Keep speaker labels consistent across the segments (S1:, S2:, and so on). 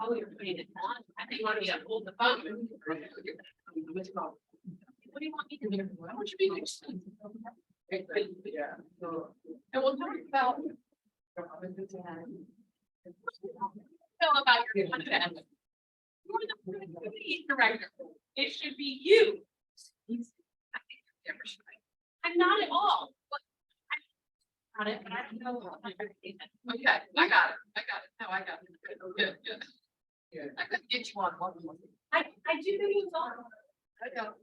S1: Oh, you're putting it on. I think you want me to hold the phone. What do you want me to do? Why don't you be next?
S2: Yeah.
S1: And we'll talk about. Tell about your content. You're the community director. It should be you. I'm not at all. But I don't know. Okay, I got it. No, I got it. Good.
S2: Yeah.
S1: I couldn't get you on one. I do think it's on. I know.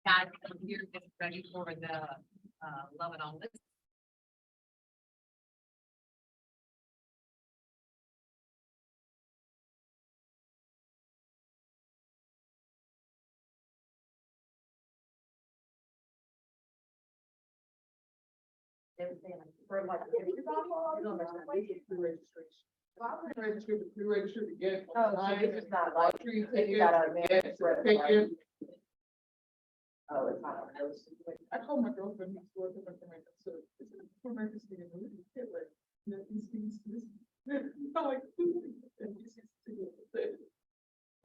S1: Guys, you're getting ready for the Love and All This.
S2: Pre-registered to get.
S3: Oh, so this is not like,
S2: Tree
S3: you gotta
S2: tickets,
S3: manage for it, like-
S2: tickets.
S3: oh, it's not on those.
S2: I told my girlfriend next door to my friend, so it's a pre-registered and we get like, these things, I'm like, and this is tickets.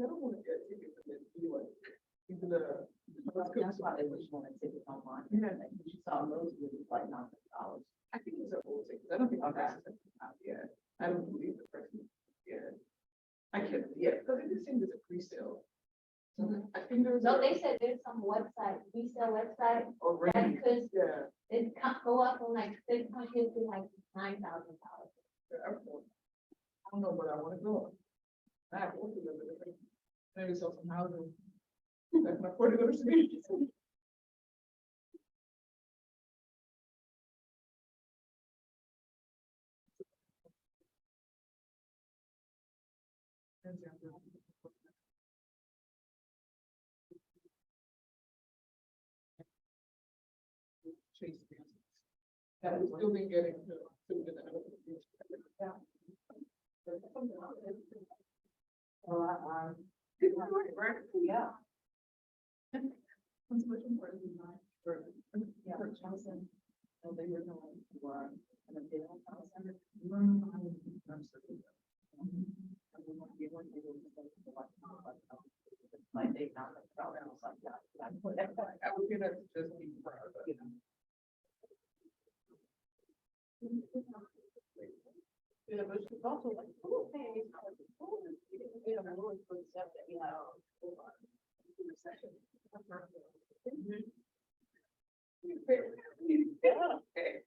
S2: I don't want to get tickets and then do like, even the.
S3: That's why they wish one ticket online.
S2: Yeah.
S3: Like, you saw those with like $9.
S2: I think these are old tickets. I don't think I'm out yet. I don't believe the person. Yeah. I can't, yeah, because it just seemed as a pre-sale. So I think there was.
S4: No, they said there's some website, resale website,
S2: Already,
S4: that could,
S2: yeah.
S4: it can't go up from like $600 to like $9,000.
S2: I don't know, but I want to go. I have to live with it. Maybe sell some houses. I can afford to go to community. Chase dances. That has still been getting to the. Yeah.
S3: Yeah.
S2: What's much important than mine?
S3: Yeah, Johnson. So they were going to, in a big house center. Like they found the problem, like that.
S2: I would say that's just be proud of, you know.
S3: Yeah, but she's also like, oh, hey, it's not like, oh, you know, really good stuff that you know.
S2: Yeah, okay.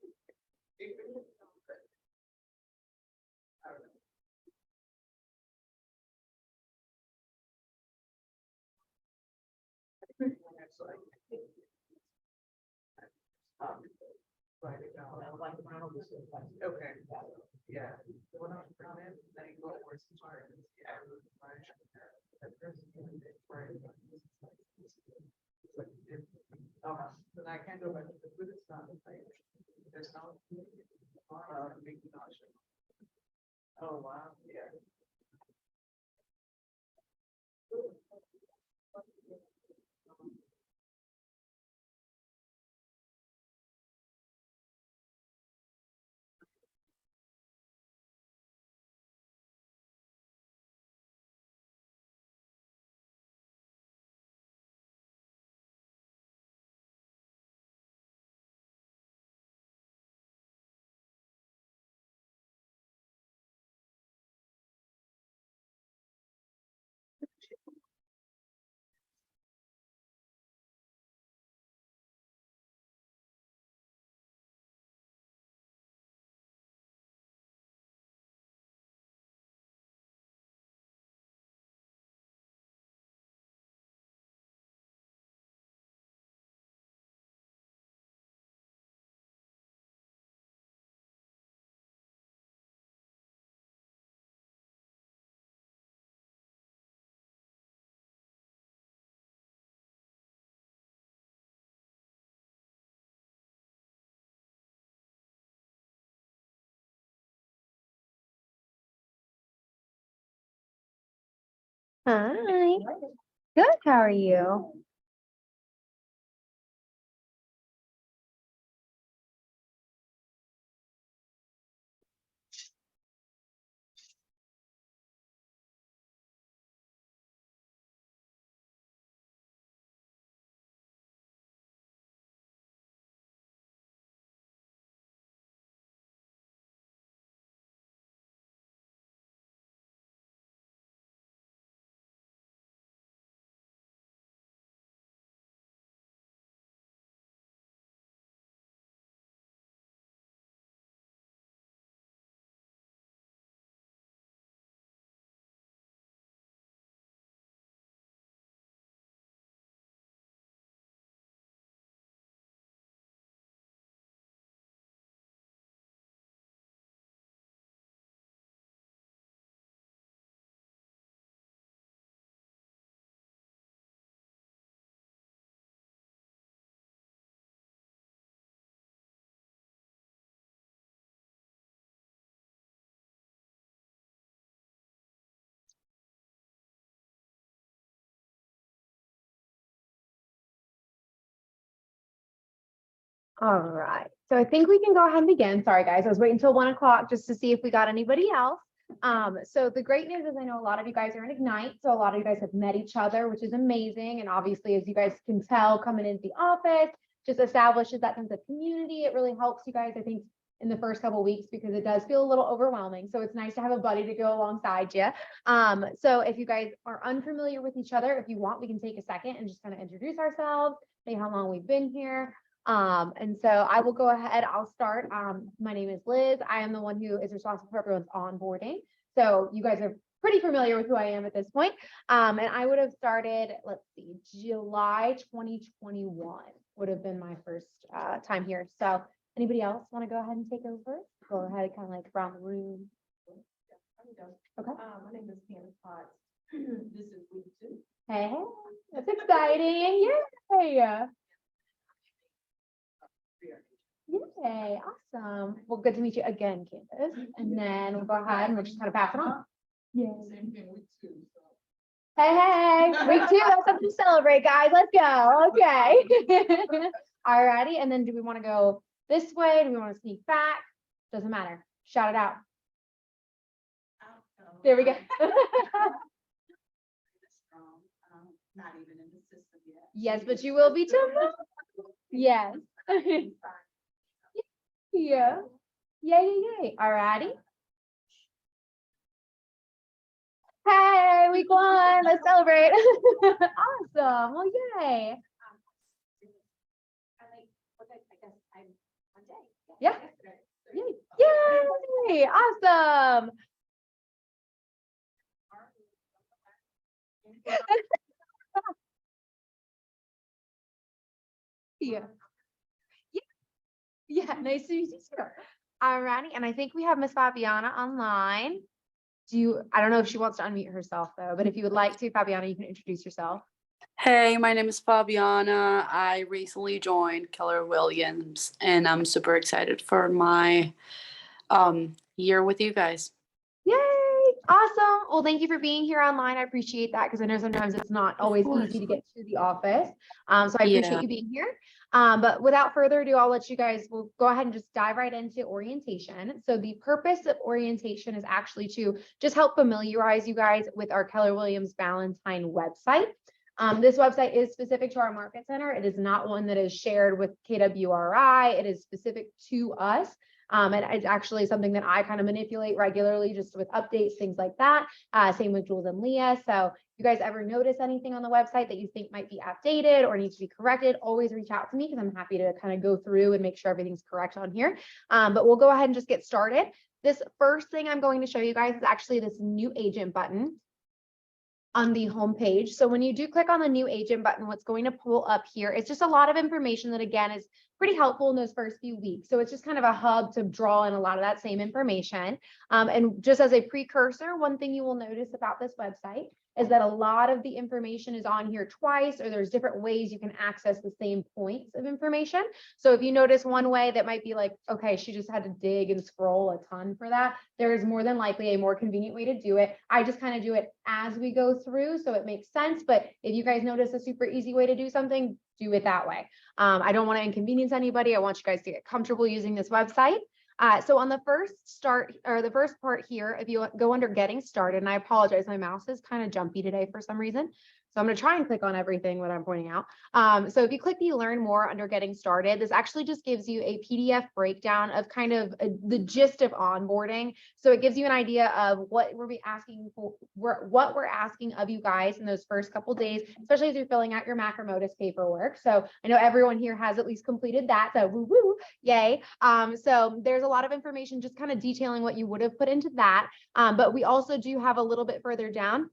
S2: Write it down. Okay. Yeah. When I was pregnant, then you go where it's hard. Yeah. Then I can't go back to the food. It's not like there's no. Making nauseous. Oh, wow. Yeah.
S5: Hi. Good. How are you? All right. So I think we can go ahead and begin. Sorry, guys. I was waiting until 1 o'clock just to see if we got anybody else. So the great news is I know a lot of you guys are in Ignite. So a lot of you guys have met each other, which is amazing. And obviously, as you guys can tell, coming into the office just establishes that sense of community. It really helps you guys, I think, in the first couple of weeks because it does feel a little overwhelming. So it's nice to have a buddy to go alongside you. So if you guys are unfamiliar with each other, if you want, we can take a second and just kind of introduce ourselves, say how long we've been here. And so I will go ahead, I'll start. My name is Liz. I am the one who is responsible for everyone's onboarding. So you guys are pretty familiar with who I am at this point. And I would have started, let's see, July 2021 would have been my first time here. So anybody else want to go ahead and take over? Go ahead, kind of like around the room. Okay.
S3: My name is Candace Potts. This is week 2.
S5: Hey, that's exciting. Yay. Yay, awesome. Well, good to meet you again, Candace. And then we'll go ahead and we'll just kind of pass it on. Yeah.
S2: Same thing week 2, so.
S5: Hey, week 2, that's something to celebrate, guys. Let's go. Okay. Alrighty. And then do we want to go this way? Do we want to sneak back? Doesn't matter. Shout it out. There we go.
S3: Not even in the system yet.
S5: Yes, but you will be tomorrow. Yes. Yeah. Yay. Alrighty. Hey, week 1, let's celebrate. Awesome. Well, yay. Yeah. Yay. Awesome. Yeah. Yeah, nice to meet you too. Alrighty, and I think we have Miss Fabiana online. I don't know if she wants to unmute herself though, but if you would like to, Fabiana, you can introduce yourself.
S6: Hey, my name is Fabiana. I recently joined Keller Williams and I'm super excited for my year with you guys.
S5: Yay, awesome. Well, thank you for being here online. I appreciate that because I know sometimes it's not always easy to get to the office. So I appreciate you being here. But without further ado, I'll let you guys, we'll go ahead and just dive right into orientation. So the purpose of orientation is actually to just help familiarize you guys with our Keller Williams Valentine website. This website is specific to our market center. It is not one that is shared with KWRI. It is specific to us. And it's actually something that I kind of manipulate regularly just with updates, things like that. Same with Jules and Leah. So if you guys ever notice anything on the website that you think might be outdated or needs to be corrected, always reach out to me because I'm happy to kind of go through and make sure everything's correct on here. But we'll go ahead and just get started. This first thing I'm going to show you guys is actually this new agent button on the home page. So when you do click on the new agent button, what's going to pull up here is just a lot of information that again is pretty helpful in those first few weeks. So it's just kind of a hub to draw in a lot of that same information. And just as a precursor, one thing you will notice about this website is that a lot of the information is on here twice, or there's different ways you can access the same points of information. So if you notice one way that might be like, okay, she just had to dig and scroll a ton for that, there is more than likely a more convenient way to do it. I just kind of do it as we go through, so it makes sense. But if you guys notice a super easy way to do something, do it that way. I don't want to inconvenience anybody. I want you guys to get comfortable using this website. So on the first part here, if you go under getting started, and I apologize, my mouse is kind of jumpy today for some reason. So I'm going to try and click on everything that I'm pointing out. So if you click the learn more under getting started, this actually just gives you a PDF breakdown of kind of the gist of onboarding. So it gives you an idea of what we're asking of you guys in those first couple days, especially as you're filling out your macromotus paperwork. So I know everyone here has at least completed that. So woo woo, yay. So there's a lot of information just kind of detailing what you would have put into that. But we also do have a little bit further down.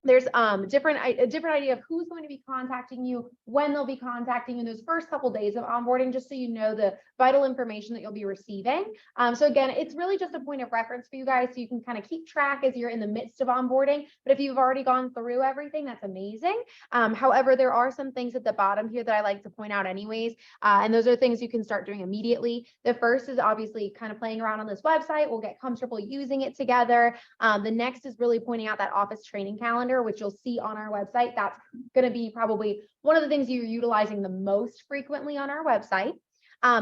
S5: There's a different idea of who's going to be contacting you, when they'll be contacting you in those first couple days of onboarding, just so you know the vital information that you'll be receiving. So again, it's really just a point of reference for you guys, so you can kind of keep track as you're in the midst of onboarding. But if you've already gone through everything, that's amazing. However, there are some things at the bottom here that I like to point out anyways, and those are things you can start doing immediately. The first is obviously kind of playing around on this website. We'll get comfortable using it together. The next is really pointing out that office training calendar, which you'll see on our website. That's going to be probably one of the things you're utilizing the most frequently on our website.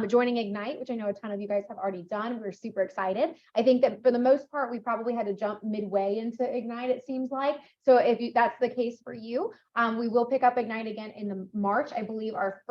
S5: Joining Ignite, which I know a ton of you guys have already done. We're super excited. I think that for the most part, we probably had to jump midway into Ignite, it seems like. So if that's the case for you, we will pick up Ignite again in March. I believe our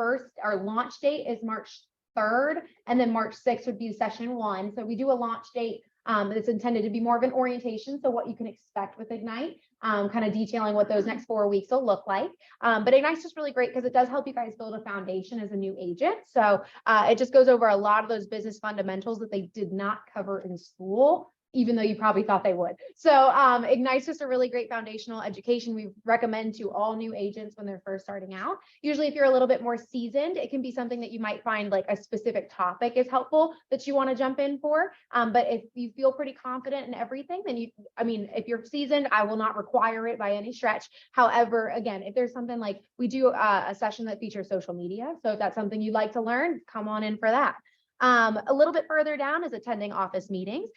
S5: launch date is March 3rd, and then March 6th would be session 1. So we do a launch date that's intended to be more of an orientation. So what you can expect with Ignite, kind of detailing what those next 4 weeks will look like. But Ignite's just really great because it does help you guys build a foundation as a new agent. So it just goes over a lot of those business fundamentals that they did not cover in school, even though you probably thought they would. So Ignite's just a really great foundational education we recommend to all new agents when they're first starting out. Usually if you're a little bit more seasoned, it can be something that you might find like a specific topic is helpful that you want to jump in for. But if you feel pretty confident in everything, then if you're seasoned, I will not require it by any stretch. However, again, if there's something like we do a session that features social media. So if that's something you'd like to learn, come on in for that. A little bit further down is attending office meetings.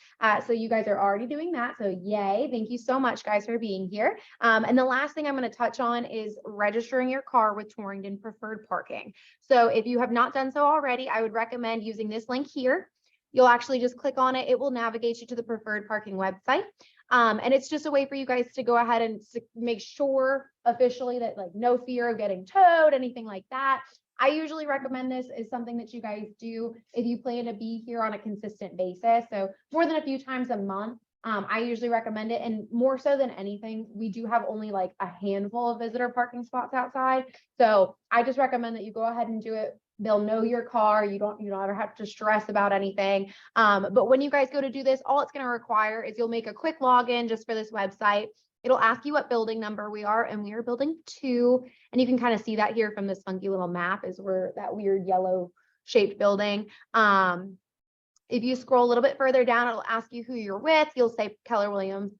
S5: So you guys are already doing that. So yay. Thank you so much, guys, for being here. And the last thing I'm going to touch on is registering your car with Torrington Preferred Parking. So if you have not done so already, I would recommend using this link here. You'll actually just click on it. It will navigate you to the preferred parking website. And it's just a way for you guys to go ahead and make sure officially that like no fear of getting towed, anything like that. I usually recommend this as something that you guys do if you plan to be here on a consistent basis. So more than a few times a month, I usually recommend it. And more so than anything, we do have only like a handful of visitor parking spots outside. So I just recommend that you go ahead and do it. They'll know your car. You don't ever have to stress about anything. But when you guys go to do this, all it's going to require is you'll make a quick login just for this website. It'll ask you what building number we are, and we are building 2. And you can kind of see that here from this funky little map is where that weird yellow shaped building. If you scroll a little bit further down, it'll ask you who you're with. You'll say Keller Williams.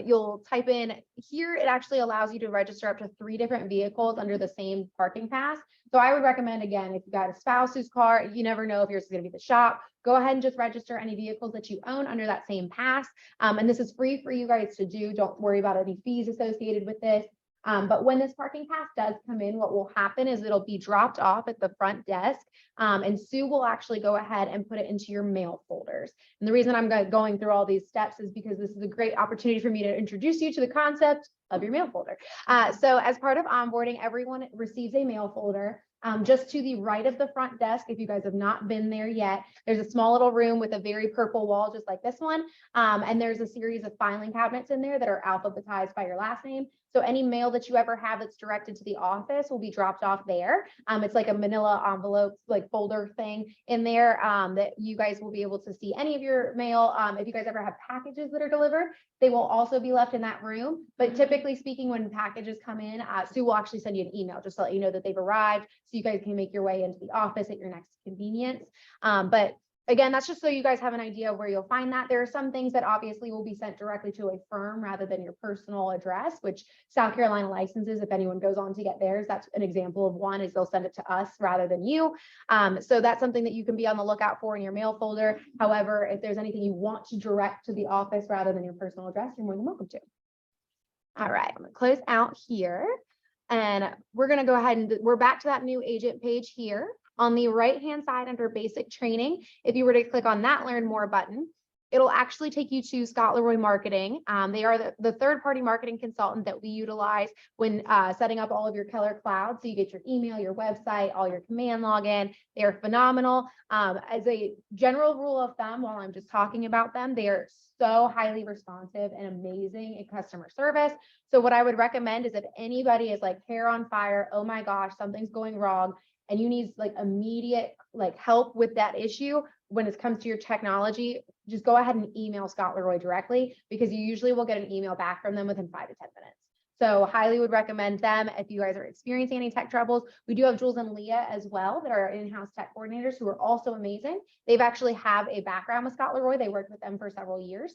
S5: You'll type in here. It actually allows you to register up to 3 different vehicles under the same parking pass. So I would recommend, again, if you've got a spouse's car, you never know if yours is going to be the shop, go ahead and just register any vehicles that you own under that same pass. And this is free for you guys to do. Don't worry about any fees associated with this. But when this parking pass does come in, what will happen is it'll be dropped off at the front desk, and Sue will actually go ahead and put it into your mail folders. And the reason I'm going through all these steps is because this is a great opportunity for me to introduce you to the concept of your mail folder. So as part of onboarding, everyone receives a mail folder. Just to the right of the front desk, if you guys have not been there yet, there's a small little room with a very purple wall, just like this one. And there's a series of filing cabinets in there that are alphabetized by your last name. So any mail that you ever have that's directed to the office will be dropped off there. It's like a manila envelope, like folder thing in there that you guys will be able to see any of your mail. If you guys ever have packages that are delivered, they will also be left in that room. But typically speaking, when packages come in, Sue will actually send you an email just to let you know that they've arrived, so so you guys can make your way into the office at your next convenience. But again, that's just so you guys have an idea of where you'll find that. There are some things that obviously will be sent directly to a firm rather than your personal address, which South Carolina licenses, if anyone goes on to get theirs, that's an example of one, is they'll send it to us rather than you. So that's something that you can be on the lookout for in your mail folder. However, if there's anything you want to direct to the office rather than your personal address, you're more than welcome to. All right, I'm gonna close out here. And we're gonna go ahead and we're back to that new agent page here. On the right-hand side under basic training, if you were to click on that learn more button, it'll actually take you to Scott Leroy Marketing. They are the third-party marketing consultant that we utilize when setting up all of your Keller Cloud. So you get your email, your website, all your command login. They are phenomenal. As a general rule of thumb, while I'm just talking about them, they are so highly responsive and amazing in customer service. So what I would recommend is if anybody is like hair on fire, oh my gosh, something's going wrong, and you need like immediate like help with that issue when it comes to your technology, just go ahead and email Scott Leroy directly, because you usually will get an email back from them within 5 to 10 minutes. So highly would recommend them if you guys are experiencing any tech troubles. We do have Jules and Leah as well that are in-house tech coordinators who are also amazing. They've actually have a background with Scott Leroy. They worked with them for several years.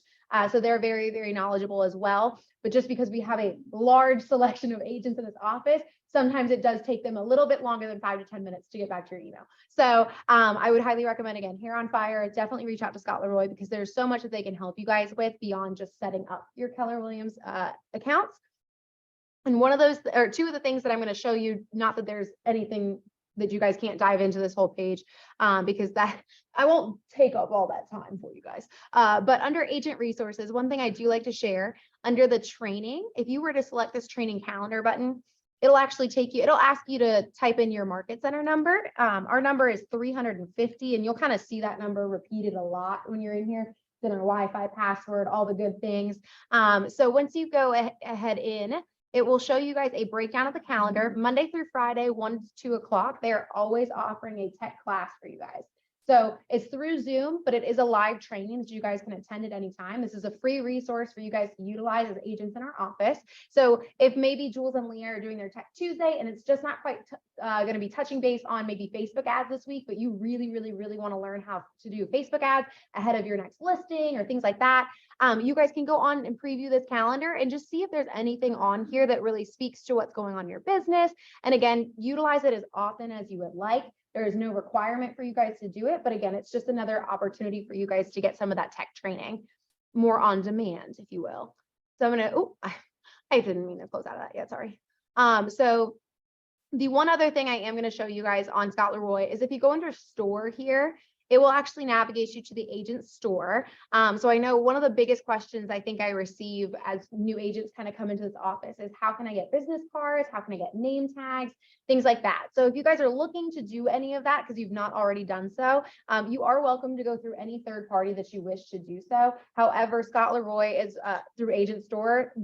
S5: So they're very, very knowledgeable as well. But just because we have a large selection of agents in this office, sometimes it does take them a little bit longer than 5 to 10 minutes to get back to your email. So I would highly recommend, again, hair on fire, definitely reach out to Scott Leroy, because there's so much that they can help you guys with beyond just setting up your Keller Williams accounts. And one of those, or two of the things that I'm going to show you, not that there's anything that you guys can't dive into this whole page, because that I won't take up all that time for you guys. But under agent resources, one thing I do like to share under the training, if you were to select this training calendar button, it'll actually take you, it'll ask you to type in your market center number. Our number is 350, and you'll kind of see that number repeated a lot when you're in here. It's in our Wi-Fi password, all the good things. So once you go ahead in, it will show you guys a breakdown of the calendar, Monday through Friday, 1 to 2 o'clock. They're always offering a tech class for you guys. So it's through Zoom, but it is a live training that you guys can attend at any time. This is a free resource for you guys to utilize as agents in our office. So if maybe Jules and Leah are doing their Tech Tuesday and it's just not quite going to be touching base on maybe Facebook ads this week, but you really, really, really want to learn how to do Facebook ads ahead of your next listing or things like that, you guys can go on and preview this calendar and just see if there's anything on here that really speaks to what's going on in your business. And again, utilize it as often as you would like. There is no requirement for you guys to do it, but again, it's just another opportunity for you guys to get some of that tech training more on demand, if you will. So I'm gonna, oh, I didn't mean to close out of that yet, sorry. So the one other thing I am gonna show you guys on Scott Leroy is if you go under store here, it will actually navigate you to the agent store. So I know one of the biggest questions I think I receive as new agents kind of come into this office is how can I get business cards? How can I get name tags? Things like that. So if you guys are looking to do any of that because you've not already done so, you are welcome to go through any third party that you wish to do so. However, Scott Leroy is through agent store.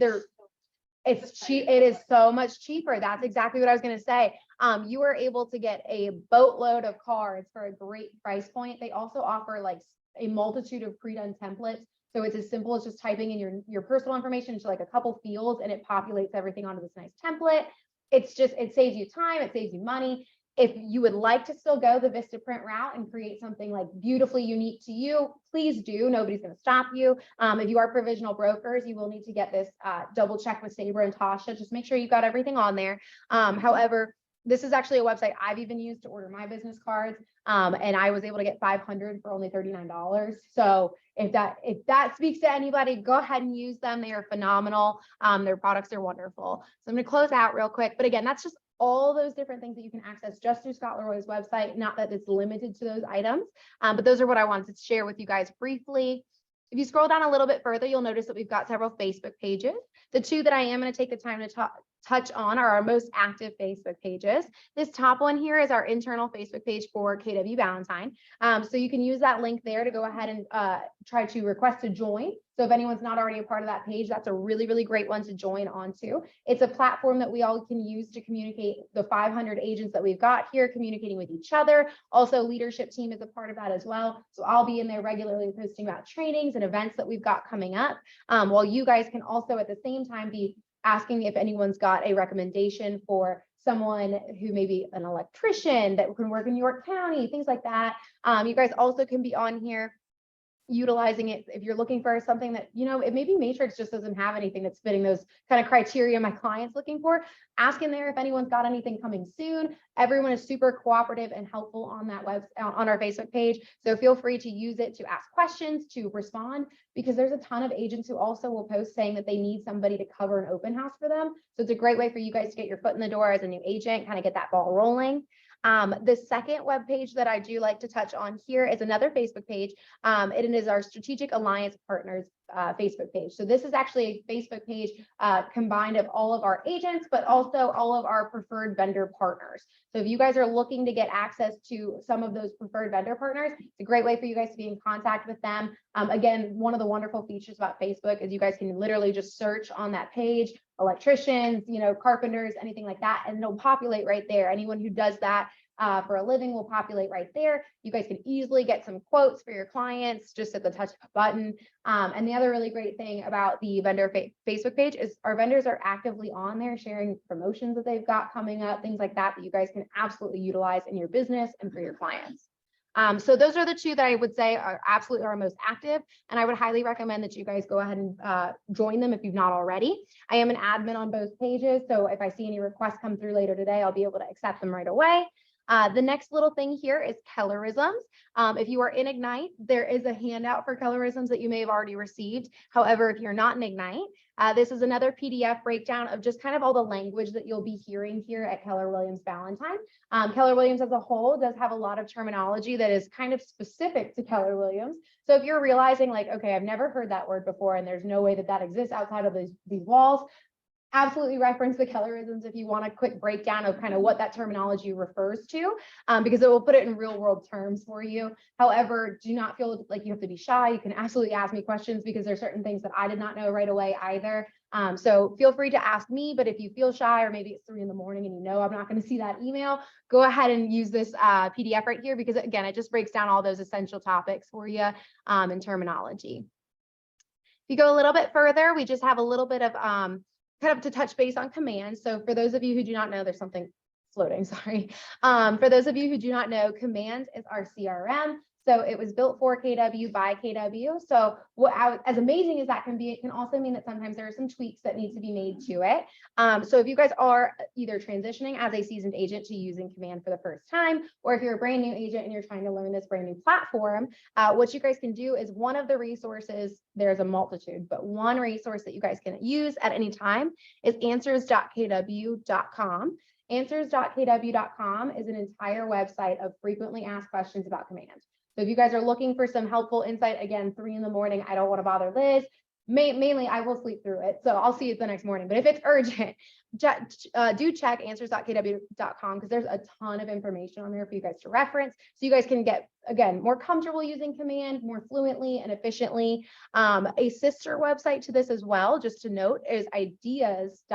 S5: It's cheap. It is so much cheaper. That's exactly what I was going to say. You are able to get a boatload of cards for a great price point. They also offer like a multitude of pre-done templates. So it's as simple as just typing in your personal information into like a couple fields and it populates everything onto this nice template. It's just, it saves you time, it saves you money. If you would like to still go the Vistaprint route and create something like beautifully unique to you, please do. Nobody's going to stop you. If you are provisional brokers, you will need to get this double check with Sabre and Tasha. Just make sure you've got everything on there. However, this is actually a website I've even used to order my business cards. And I was able to get 500 for only $39. So if that speaks to anybody, go ahead and use them. They are phenomenal. Their products are wonderful. So I'm going to close out real quick. But again, that's just all those different things that you can access just through Scott Leroy's website. Not that it's limited to those items, but those are what I wanted to share with you guys briefly. If you scroll down a little bit further, you'll notice that we've got several Facebook pages. The two that I am going to take the time to touch on are our most active Facebook pages. This top one here is our internal Facebook page for KW Valentine. So you can use that link there to go ahead and try to request to join. So if anyone's not already a part of that page, that's a really, really great one to join onto. It's a platform that we all can use to communicate the 500 agents that we've got here, communicating with each other. Also, leadership team is a part of that as well. So I'll be in there regularly posting about trainings and events that we've got coming up, while you guys can also at the same time be asking if anyone's got a recommendation for someone who may be an electrician that can work in York County, things like that. You guys also can be on here utilizing it if you're looking for something that, it maybe Matrix just doesn't have anything that's fitting those kind of criteria my client's looking for. Ask in there if anyone's got anything coming soon. Everyone is super cooperative and helpful on that on our Facebook page. So feel free to use it to ask questions, to respond, because there's a ton of agents who also will post saying that they need somebody to cover an open house for them. So it's a great way for you guys to get your foot in the door as a new agent, kind of get that ball rolling. The second web page that I do like to touch on here is another Facebook page. It is our Strategic Alliance Partners Facebook page. So this is actually a Facebook page combined of all of our agents, but also all of our preferred vendor partners. So if you guys are looking to get access to some of those preferred vendor partners, it's a great way for you guys to be in contact with them. Again, one of the wonderful features about Facebook is you guys can literally just search on that page, electricians, carpenters, anything like that, and it'll populate right there. Anyone who does that for a living will populate right there. You guys can easily get some quotes for your clients just at the touch of a button. And the other really great thing about the vendor Facebook page is our vendors are actively on there sharing promotions that they've got coming up, things like that you guys can absolutely utilize in your business and for your clients. So those are the two that I would say are absolutely our most active, and I would highly recommend that you guys go ahead and join them if you've not already. I am an admin on both pages, so if I see any requests come through later today, I'll be able to accept them right away. The next little thing here is Kellerisms. If you are in Ignite, there is a handout for Kellerisms that you may have already received. However, if you're not in Ignite, this is another PDF breakdown of just kind of all the language that you'll be hearing here at Keller Williams Valentine. Keller Williams as a whole does have a lot of terminology that is kind of specific to Keller Williams. So if you're realizing like, okay, I've never heard that word before and there's no way that that exists outside of these walls, absolutely reference the Kellerisms if you want a quick breakdown of kind of what that terminology refers to, because it will put it in real world terms for you. However, do not feel like you have to be shy. You can absolutely ask me questions because there's certain things that I did not know right away either. So feel free to ask me, but if you feel shy or maybe it's 3 in the morning and I'm not going to see that email, go ahead and use this PDF right here, because again, it just breaks down all those essential topics for you in terminology. If you go a little bit further, we just have a little bit of kind of to touch base on commands. So for those of you who do not know, there's something floating, sorry. For those of you who do not know, commands is our CRM. So it was built for KW by KW. So as amazing as that can be, it can also mean that sometimes there are some tweaks that need to be made to it. So if you guys are either transitioning as a seasoned agent to using Command for the first time, or if you're a brand new agent and you're trying to learn this brand new platform, what you guys can do is one of the resources, there's a multitude, but one resource that you guys can use at any time is answers.kw.com. Answers.kw.com is an entire website of frequently asked questions about Command. So if you guys are looking for some helpful insight, again, 3 in the morning, I don't want to bother Liz. Mainly, I will sleep through it. So I'll see it the next morning. But if it's urgent, do check answers.kw.com, because there's a ton of information on there for you guys to reference. So you guys can get, again, more comfortable using Command more fluently and efficiently. A sister website to this as well, just to note, is ideas.kw.com.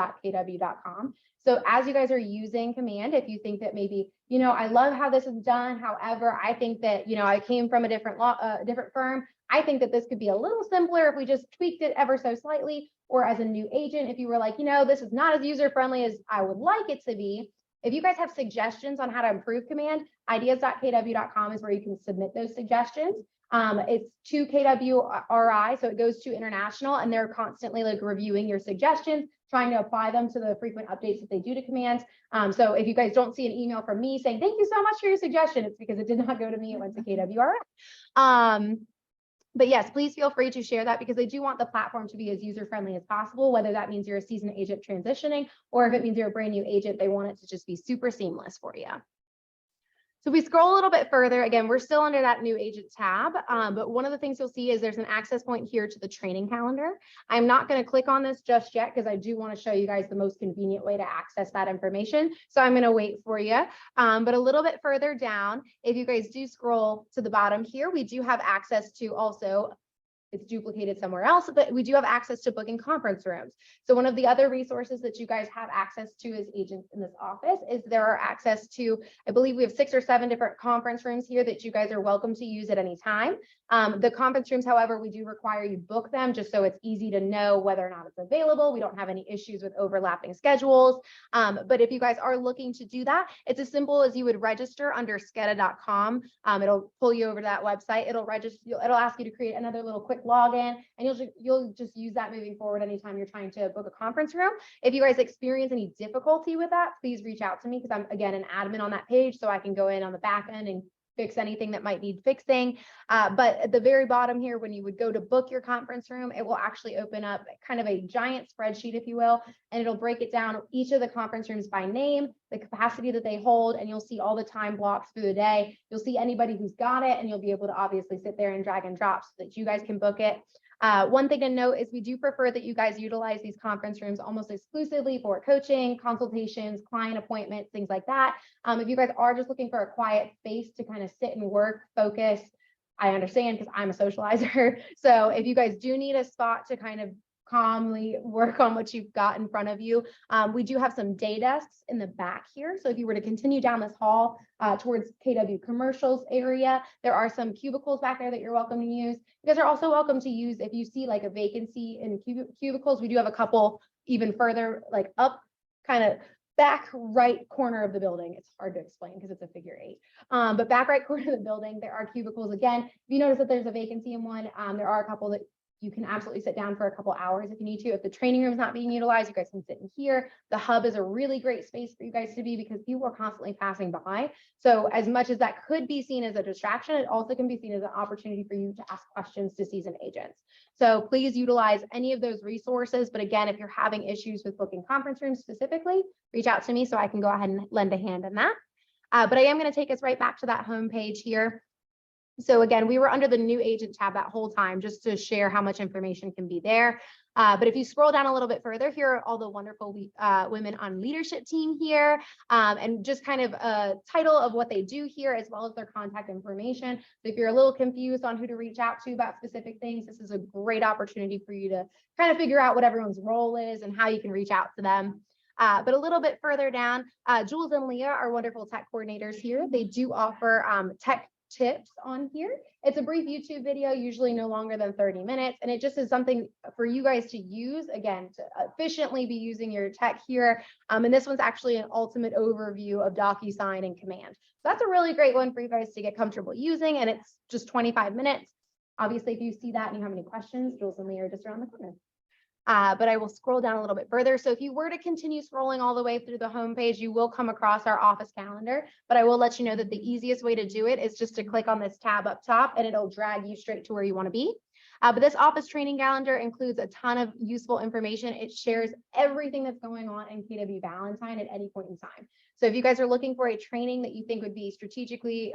S5: So as you guys are using Command, if you think that maybe, I love how this is done. However, I think that, I came from a different firm. I think that this could be a little simpler if we just tweaked it ever so slightly. Or as a new agent, if you were like, this is not as user-friendly as I would like it to be. If you guys have suggestions on how to improve Command, ideas.kw.com is where you can submit those suggestions. It's to KWRI, so it goes to international, and they're constantly like reviewing your suggestions, trying to apply them to the frequent updates that they do to Command. So if you guys don't see an email from me saying, thank you so much for your suggestion, it's because it did not go to me, it went to KWRI. But yes, please feel free to share that, because they do want the platform to be as user-friendly as possible, whether that means you're a seasoned agent transitioning, or if it means you're a brand new agent, they want it to just be super seamless for you. So we scroll a little bit further, again, we're still under that new agent tab, but one of the things you'll see is there's an access point here to the training calendar. I'm not going to click on this just yet, because I do want to show you guys the most convenient way to access that information. So I'm going to wait for you. But a little bit further down, if you guys do scroll to the bottom here, we do have access to also it's duplicated somewhere else, but we do have access to booking conference rooms. So one of the other resources that you guys have access to as agents in this office is there are access to, I believe we have 6 or 7 different conference rooms here that you guys are welcome to use at any time. The conference rooms, however, we do require you book them just so it's easy to know whether or not it's available. We don't have any issues with overlapping schedules. But if you guys are looking to do that, it's as simple as you would register under skeda.com. It'll pull you over to that website. It'll register, it'll ask you to create another little quick login, and you'll just use that moving forward anytime you're trying to book a conference room. If you guys experience any difficulty with that, please reach out to me, because I'm, again, an admin on that page, so I can go in on the back end and fix anything that might need fixing. But at the very bottom here, when you would go to book your conference room, it will actually open up kind of a giant spreadsheet, if you will, and it'll break it down, each of the conference rooms by name, the capacity that they hold, and you'll see all the time blocks through the day. You'll see anybody who's got it, and you'll be able to obviously sit there and drag and drop so that you guys can book it. One thing to note is we do prefer that you guys utilize these conference rooms almost exclusively for coaching, consultations, client appointments, things like that. If you guys are just looking for a quiet space to kind of sit and work, focus, I understand, because I'm a socializer. So if you guys do need a spot to kind of calmly work on what you've got in front of you, we do have some day desks in the back here. So if you were to continue down this hall towards KW commercials area, there are some cubicles back there that you're welcome to use. You guys are also welcome to use, if you see like a vacancy in cubicles, we do have a couple even further, like up kind of back right corner of the building. It's hard to explain because it's a figure 8. But back right corner of the building, there are cubicles. Again, if you notice that there's a vacancy in one, there are a couple that you can absolutely sit down for a couple hours if you need to. If the training room is not being utilized, you guys can sit in here. The hub is a really great space for you guys to be, because people are constantly passing by. So as much as that could be seen as a distraction, it also can be seen as an opportunity for you to ask questions to seasoned agents. So please utilize any of those resources. But again, if you're having issues with booking conference rooms specifically, reach out to me so I can go ahead and lend a hand in that. But I am going to take us right back to that home page here. So again, we were under the new agent tab that whole time, just to share how much information can be there. But if you scroll down a little bit further, here are all the wonderful women on leadership team here, and just kind of a title of what they do here, as well as their contact information. So if you're a little confused on who to reach out to about specific things, this is a great opportunity for you to kind of figure out what everyone's role is and how you can reach out to them. But a little bit further down, Jules and Leah are wonderful tech coordinators here. They do offer tech tips on here. It's a brief YouTube video, usually no longer than 30 minutes. And it just is something for you guys to use, again, to efficiently be using your tech here. And this one's actually an ultimate overview of DocuSign and Command. So that's a really great one for you guys to get comfortable using. And it's just 25 minutes. Obviously, if you see that and you have any questions, Jules and Leah are just around the corner. But I will scroll down a little bit further. So if you were to continue scrolling all the way through the homepage, you will come across our office calendar. But I will let you know that the easiest way to do it is just to click on this tab up top, and it'll drag you straight to where you want to be. But this office training calendar includes a ton of useful information. It shares everything that's going on in KW Valentine at any point in time. So if you guys are looking for a training that you think would be strategically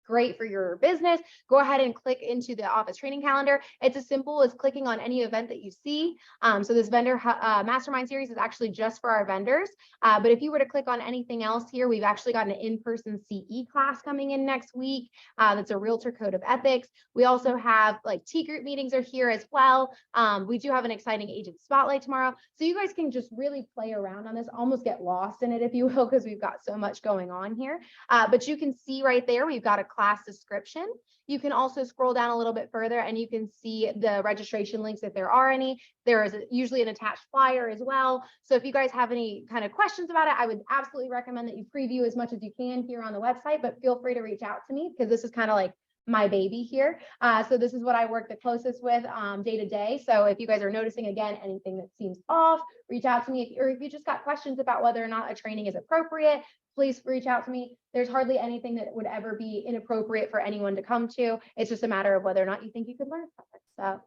S5: great for your business, go ahead and click into the office training calendar. It's as simple as clicking on any event that you see. So this vendor mastermind series is actually just for our vendors. But if you were to click on anything else here, we've actually got an in-person CE class coming in next week. That's a realtor code of ethics. We also have like T group meetings are here as well. We do have an exciting agent spotlight tomorrow. So you guys can just really play around on this, almost get lost in it, if you will, because we've got so much going on here. But you can see right there, we've got a class description. You can also scroll down a little bit further and you can see the registration links if there are any. There is usually an attached flyer as well. So if you guys have any kind of questions about it, I would absolutely recommend that you preview as much as you can here on the website, but feel free to reach out to me because this is kind of like my baby here. So this is what I work the closest with day to day. So if you guys are noticing, again, anything that seems off, reach out to me. Or if you just got questions about whether or not a training is appropriate, please reach out to me. There's hardly anything that would ever be inappropriate for anyone to come to. It's just a matter of whether or not you think you could learn from it. So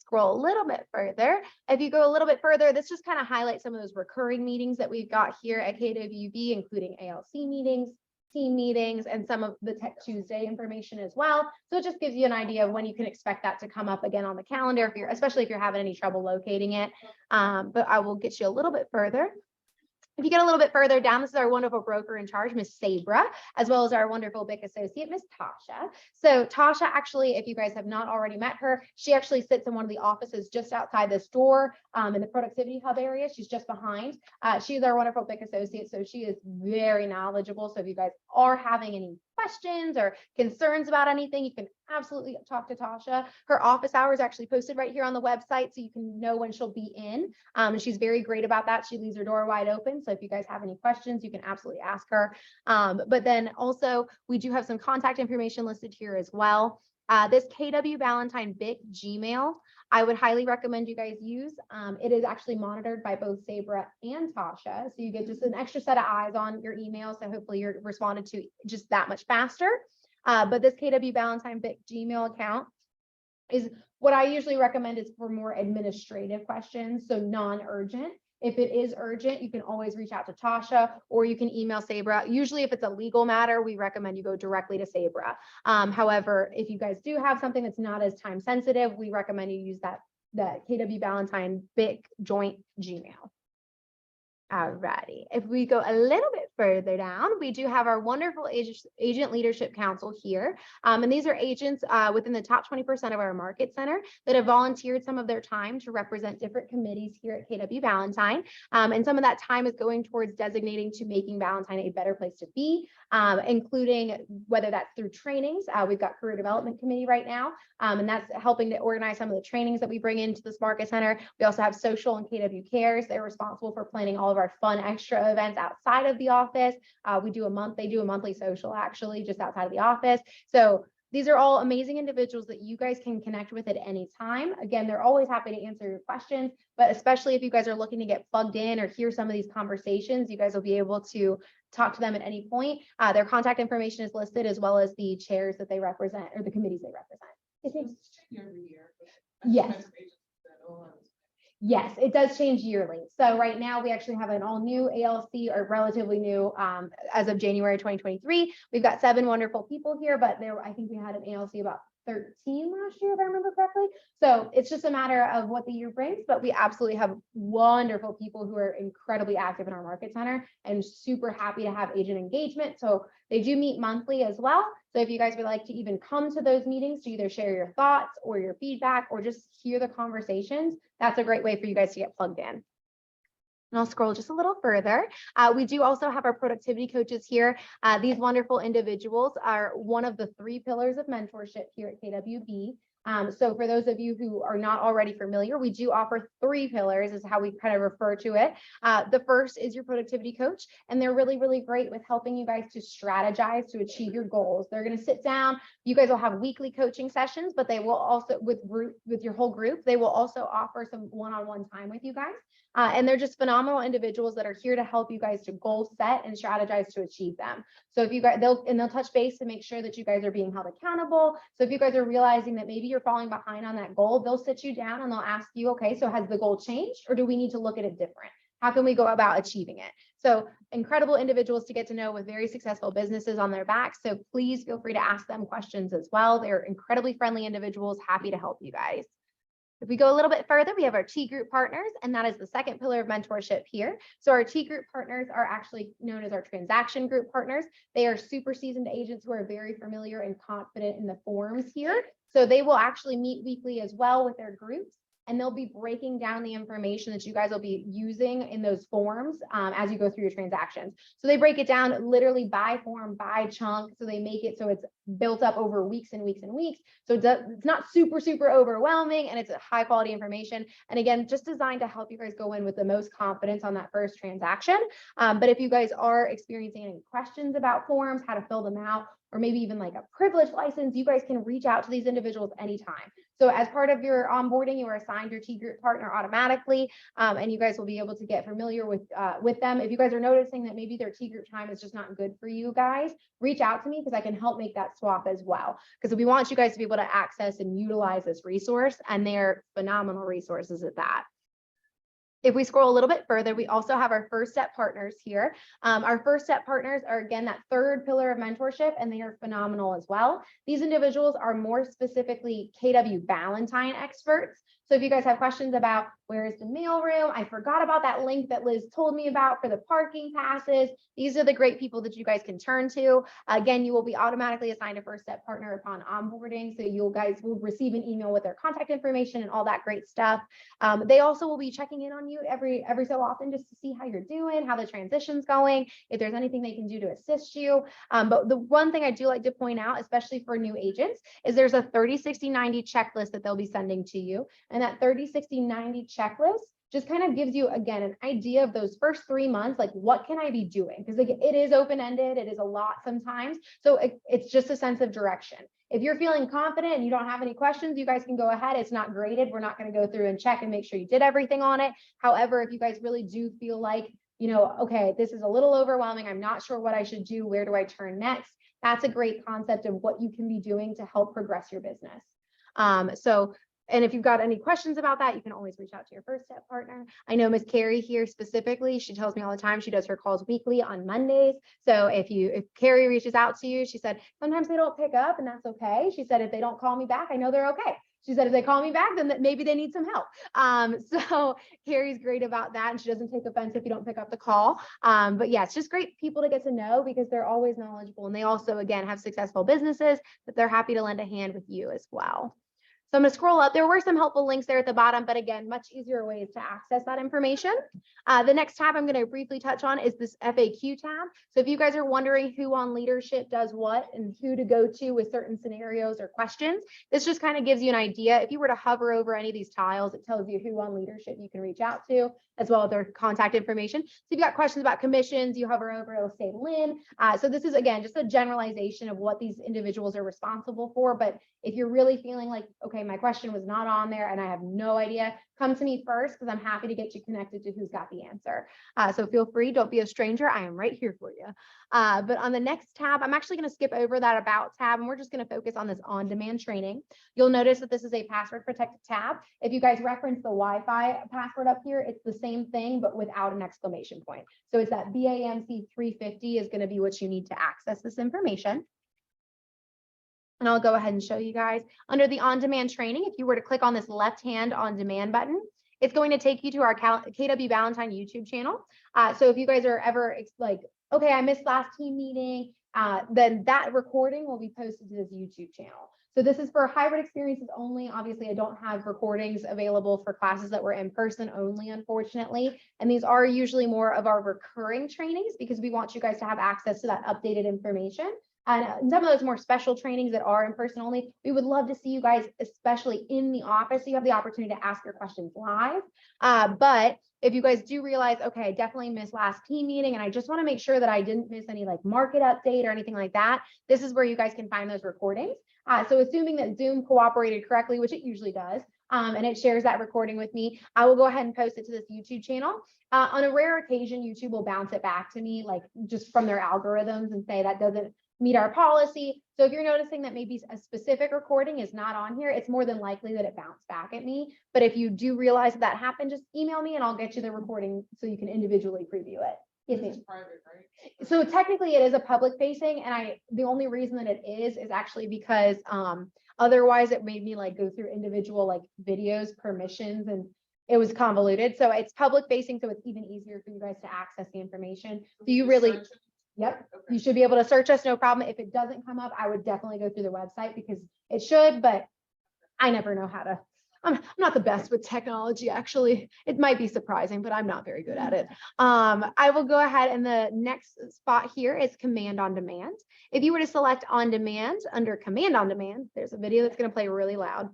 S5: scroll a little bit further. If you go a little bit further, this just kind of highlights some of those recurring meetings that we've got here at KWB, including ALC meetings, team meetings, and some of the Tech Tuesday information as well. So it just gives you an idea of when you can expect that to come up again on the calendar, if you're, especially if you're having any trouble locating it. But I will get you a little bit further. If you get a little bit further down, this is our wonderful broker in charge, Miss Sabra, as well as our wonderful BIC associate, Miss Tasha. So Tasha, actually, if you guys have not already met her, she actually sits in one of the offices just outside this door in the productivity hub area. She's just behind. She's our wonderful BIC associate, so she is very knowledgeable. So if you guys are having any questions or concerns about anything, you can absolutely talk to Tasha. Her office hours are actually posted right here on the website, so you can know when she'll be in. And she's very great about that. She leaves her door wide open. So if you guys have any questions, you can absolutely ask her. But then also we do have some contact information listed here as well. This KW Valentine BIC Gmail, I would highly recommend you guys use. It is actually monitored by both Sabra and Tasha. So you get just an extra set of eyes on your email. So hopefully you're responded to just that much faster. But this KW Valentine BIC Gmail account is what I usually recommend is for more administrative questions, so non-urgent. If it is urgent, you can always reach out to Tasha or you can email Sabra. Usually if it's a legal matter, we recommend you go directly to Sabra. However, if you guys do have something that's not as time sensitive, we recommend you use that KW Valentine BIC joint Gmail. Alrighty, if we go a little bit further down, we do have our wonderful agent leadership council here. And these are agents within the top 20% of our market center that have volunteered some of their time to represent different committees here at KW Valentine. And some of that time is going towards designating to making Valentine a better place to be, including whether that's through trainings. We've got career development committee right now, and that's helping to organize some of the trainings that we bring into this market center. We also have social and KW Cares. They're responsible for planning all of our fun extra events outside of the office. They do a monthly social actually just outside of the office. So these are all amazing individuals that you guys can connect with at any time. Again, they're always happy to answer your questions, but especially if you guys are looking to get plugged in or hear some of these conversations, you guys will be able to talk to them at any point. Their contact information is listed as well as the chairs that they represent or the committees they represent.
S2: Every year.
S5: Yes. Yes, it does change yearly. So right now we actually have an all new ALC or relatively new as of January 2023. We've got 7 wonderful people here, but I think we had an ALC about 13 last year, if I remember correctly. So it's just a matter of what the year brings, but we absolutely have wonderful people who are incredibly active in our market center and super happy to have agent engagement. So they do meet monthly as well. So if you guys would like to even come to those meetings to either share your thoughts or your feedback or just hear the conversations, that's a great way for you guys to get plugged in. And I'll scroll just a little further. We do also have our productivity coaches here. These wonderful individuals are one of the 3 pillars of mentorship here at KWB. So for those of you who are not already familiar, we do offer 3 pillars is how we kind of refer to it. The first is your productivity coach, and they're really, really great with helping you guys to strategize to achieve your goals. They're going to sit down. You guys will have weekly coaching sessions, but they will also with your whole group, they will also offer some one-on-one time with you guys. And they're just phenomenal individuals that are here to help you guys to goal set and strategize to achieve them. So if you guys, they'll touch base to make sure that you guys are being held accountable. So if you guys are realizing that maybe you're falling behind on that goal, they'll sit you down and they'll ask you, okay, so has the goal changed or do we need to look at it different? How can we go about achieving it? So incredible individuals to get to know with very successful businesses on their backs. So please feel free to ask them questions as well. They're incredibly friendly individuals, happy to help you guys. If we go a little bit further, we have our T group partners, and that is the second pillar of mentorship here. So our T group partners are actually known as our transaction group partners. They are super seasoned agents who are very familiar and confident in the forms here. So they will actually meet weekly as well with their groups, and they'll be breaking down the information that you guys will be using in those forms as you go through your transactions. So they break it down literally by form, by chunk. So they make it so it's built up over weeks and weeks and weeks. So it's not super, super overwhelming, and it's a high quality information. And again, just designed to help you guys go in with the most confidence on that first transaction. But if you guys are experiencing any questions about forms, how to fill them out, or maybe even like a privilege license, you guys can reach out to these individuals anytime. So as part of your onboarding, you are assigned your T group partner automatically, and you guys will be able to get familiar with them. If you guys are noticing that maybe their T group time is just not good for you guys, reach out to me because I can help make that swap as well. Because we want you guys to be able to access and utilize this resource, and they're phenomenal resources at that. If we scroll a little bit further, we also have our first step partners here. Our first step partners are, again, that third pillar of mentorship, and they are phenomenal as well. These individuals are more specifically KW Valentine experts. So if you guys have questions about Where's the mailroom? I forgot about that link that Liz told me about for the parking passes. These are the great people that you guys can turn to. Again, you will be automatically assigned a first step partner upon onboarding. So you guys will receive an email with their contact information and all that great stuff. They also will be checking in on you every so often just to see how you're doing, how the transition's going, if there's anything they can do to assist you. But the one thing I do like to point out, especially for new agents, is there's a 30, 60, 90 checklist that they'll be sending to you. And that 30, 60, 90 checklist just kind of gives you, again, an idea of those first 3 months, like what can I be doing? Because like, it is open-ended, it is a lot sometimes. So it's just a sense of direction. If you're feeling confident and you don't have any questions, you guys can go ahead. It's not graded. We're not going to go through and check and make sure you did everything on it. However, if you guys really do feel like, you know, okay, this is a little overwhelming, I'm not sure what I should do, where do I turn next? That's a great concept of what you can be doing to help progress your business. And if you've got any questions about that, you can always reach out to your first step partner. I know Miss Carrie here specifically, she tells me all the time, she does her calls weekly on Mondays. So if Carrie reaches out to you, she said, sometimes they don't pick up and that's okay. She said, if they don't call me back, I know they're okay. She said, if they call me back, then maybe they need some help. So Carrie's great about that. And she doesn't take offense if you don't pick up the call. But yeah, it's just great people to get to know because they're always knowledgeable. And they also, again, have successful businesses that they're happy to lend a hand with you as well. So I'm going to scroll up. There were some helpful links there at the bottom, but again, much easier ways to access that information. The next tab I'm going to briefly touch on is this FAQ tab. So if you guys are wondering who on leadership does what and who to go to with certain scenarios or questions, this just kind of gives you an idea. If you were to hover over any of these tiles, it tells you who on leadership you can reach out to, as well as their contact information. So if you've got questions about commissions, you hover over, it'll say Lynn. So this is, again, just a generalization of what these individuals are responsible for. But if you're really feeling like, okay, my question was not on there and I have no idea, come to me first because I'm happy to get you connected to who's got the answer. So feel free, don't be a stranger. I am right here for you. But on the next tab, I'm actually going to skip over that About tab and we're just going to focus on this on-demand training. You'll notice that this is a password protected tab. If you guys reference the Wi-Fi password up here, it's the same thing, but without an exclamation point. So it's that BAMC 350 is going to be what you need to access this information. And I'll go ahead and show you guys. Under the on-demand training, if you were to click on this left-hand on-demand button, it's going to take you to our KW Valentine YouTube channel. So if you guys are ever like, okay, I missed last team meeting, then that recording will be posted to this YouTube channel. So this is for hybrid experiences only. Obviously, I don't have recordings available for classes that were in person only, unfortunately. And these are usually more of our recurring trainings because we want you guys to have access to that updated information. And some of those more special trainings that are in person only, we would love to see you guys, especially in the office. So you have the opportunity to ask your questions live. But if you guys do realize, okay, I definitely missed last team meeting and I just want to make sure that I didn't miss any like market update or anything like that, this is where you guys can find those recordings. So assuming that Zoom cooperated correctly, which it usually does, and it shares that recording with me, I will go ahead and post it to this YouTube channel. On a rare occasion, YouTube will bounce it back to me, like just from their algorithms and say that doesn't meet our policy. So if you're noticing that maybe a specific recording is not on here, it's more than likely that it bounced back at me. But if you do realize that happened, just email me and I'll get you the recording so you can individually preview it.
S2: It's private, right?
S5: So technically it is a public facing, and the only reason that it is actually because otherwise it made me like go through individual like videos, permissions, and it was convoluted. So it's public facing, so it's even easier for you guys to access the information. So you really, yep, you should be able to search us, no problem. If it doesn't come up, I would definitely go through the website because it should, but I never know how to. I'm not the best with technology, actually. It might be surprising, but I'm not very good at it. I will go ahead, and the next spot here is Command on Demand. If you were to select On Demand under Command on Demand, there's a video that's going to play really loud.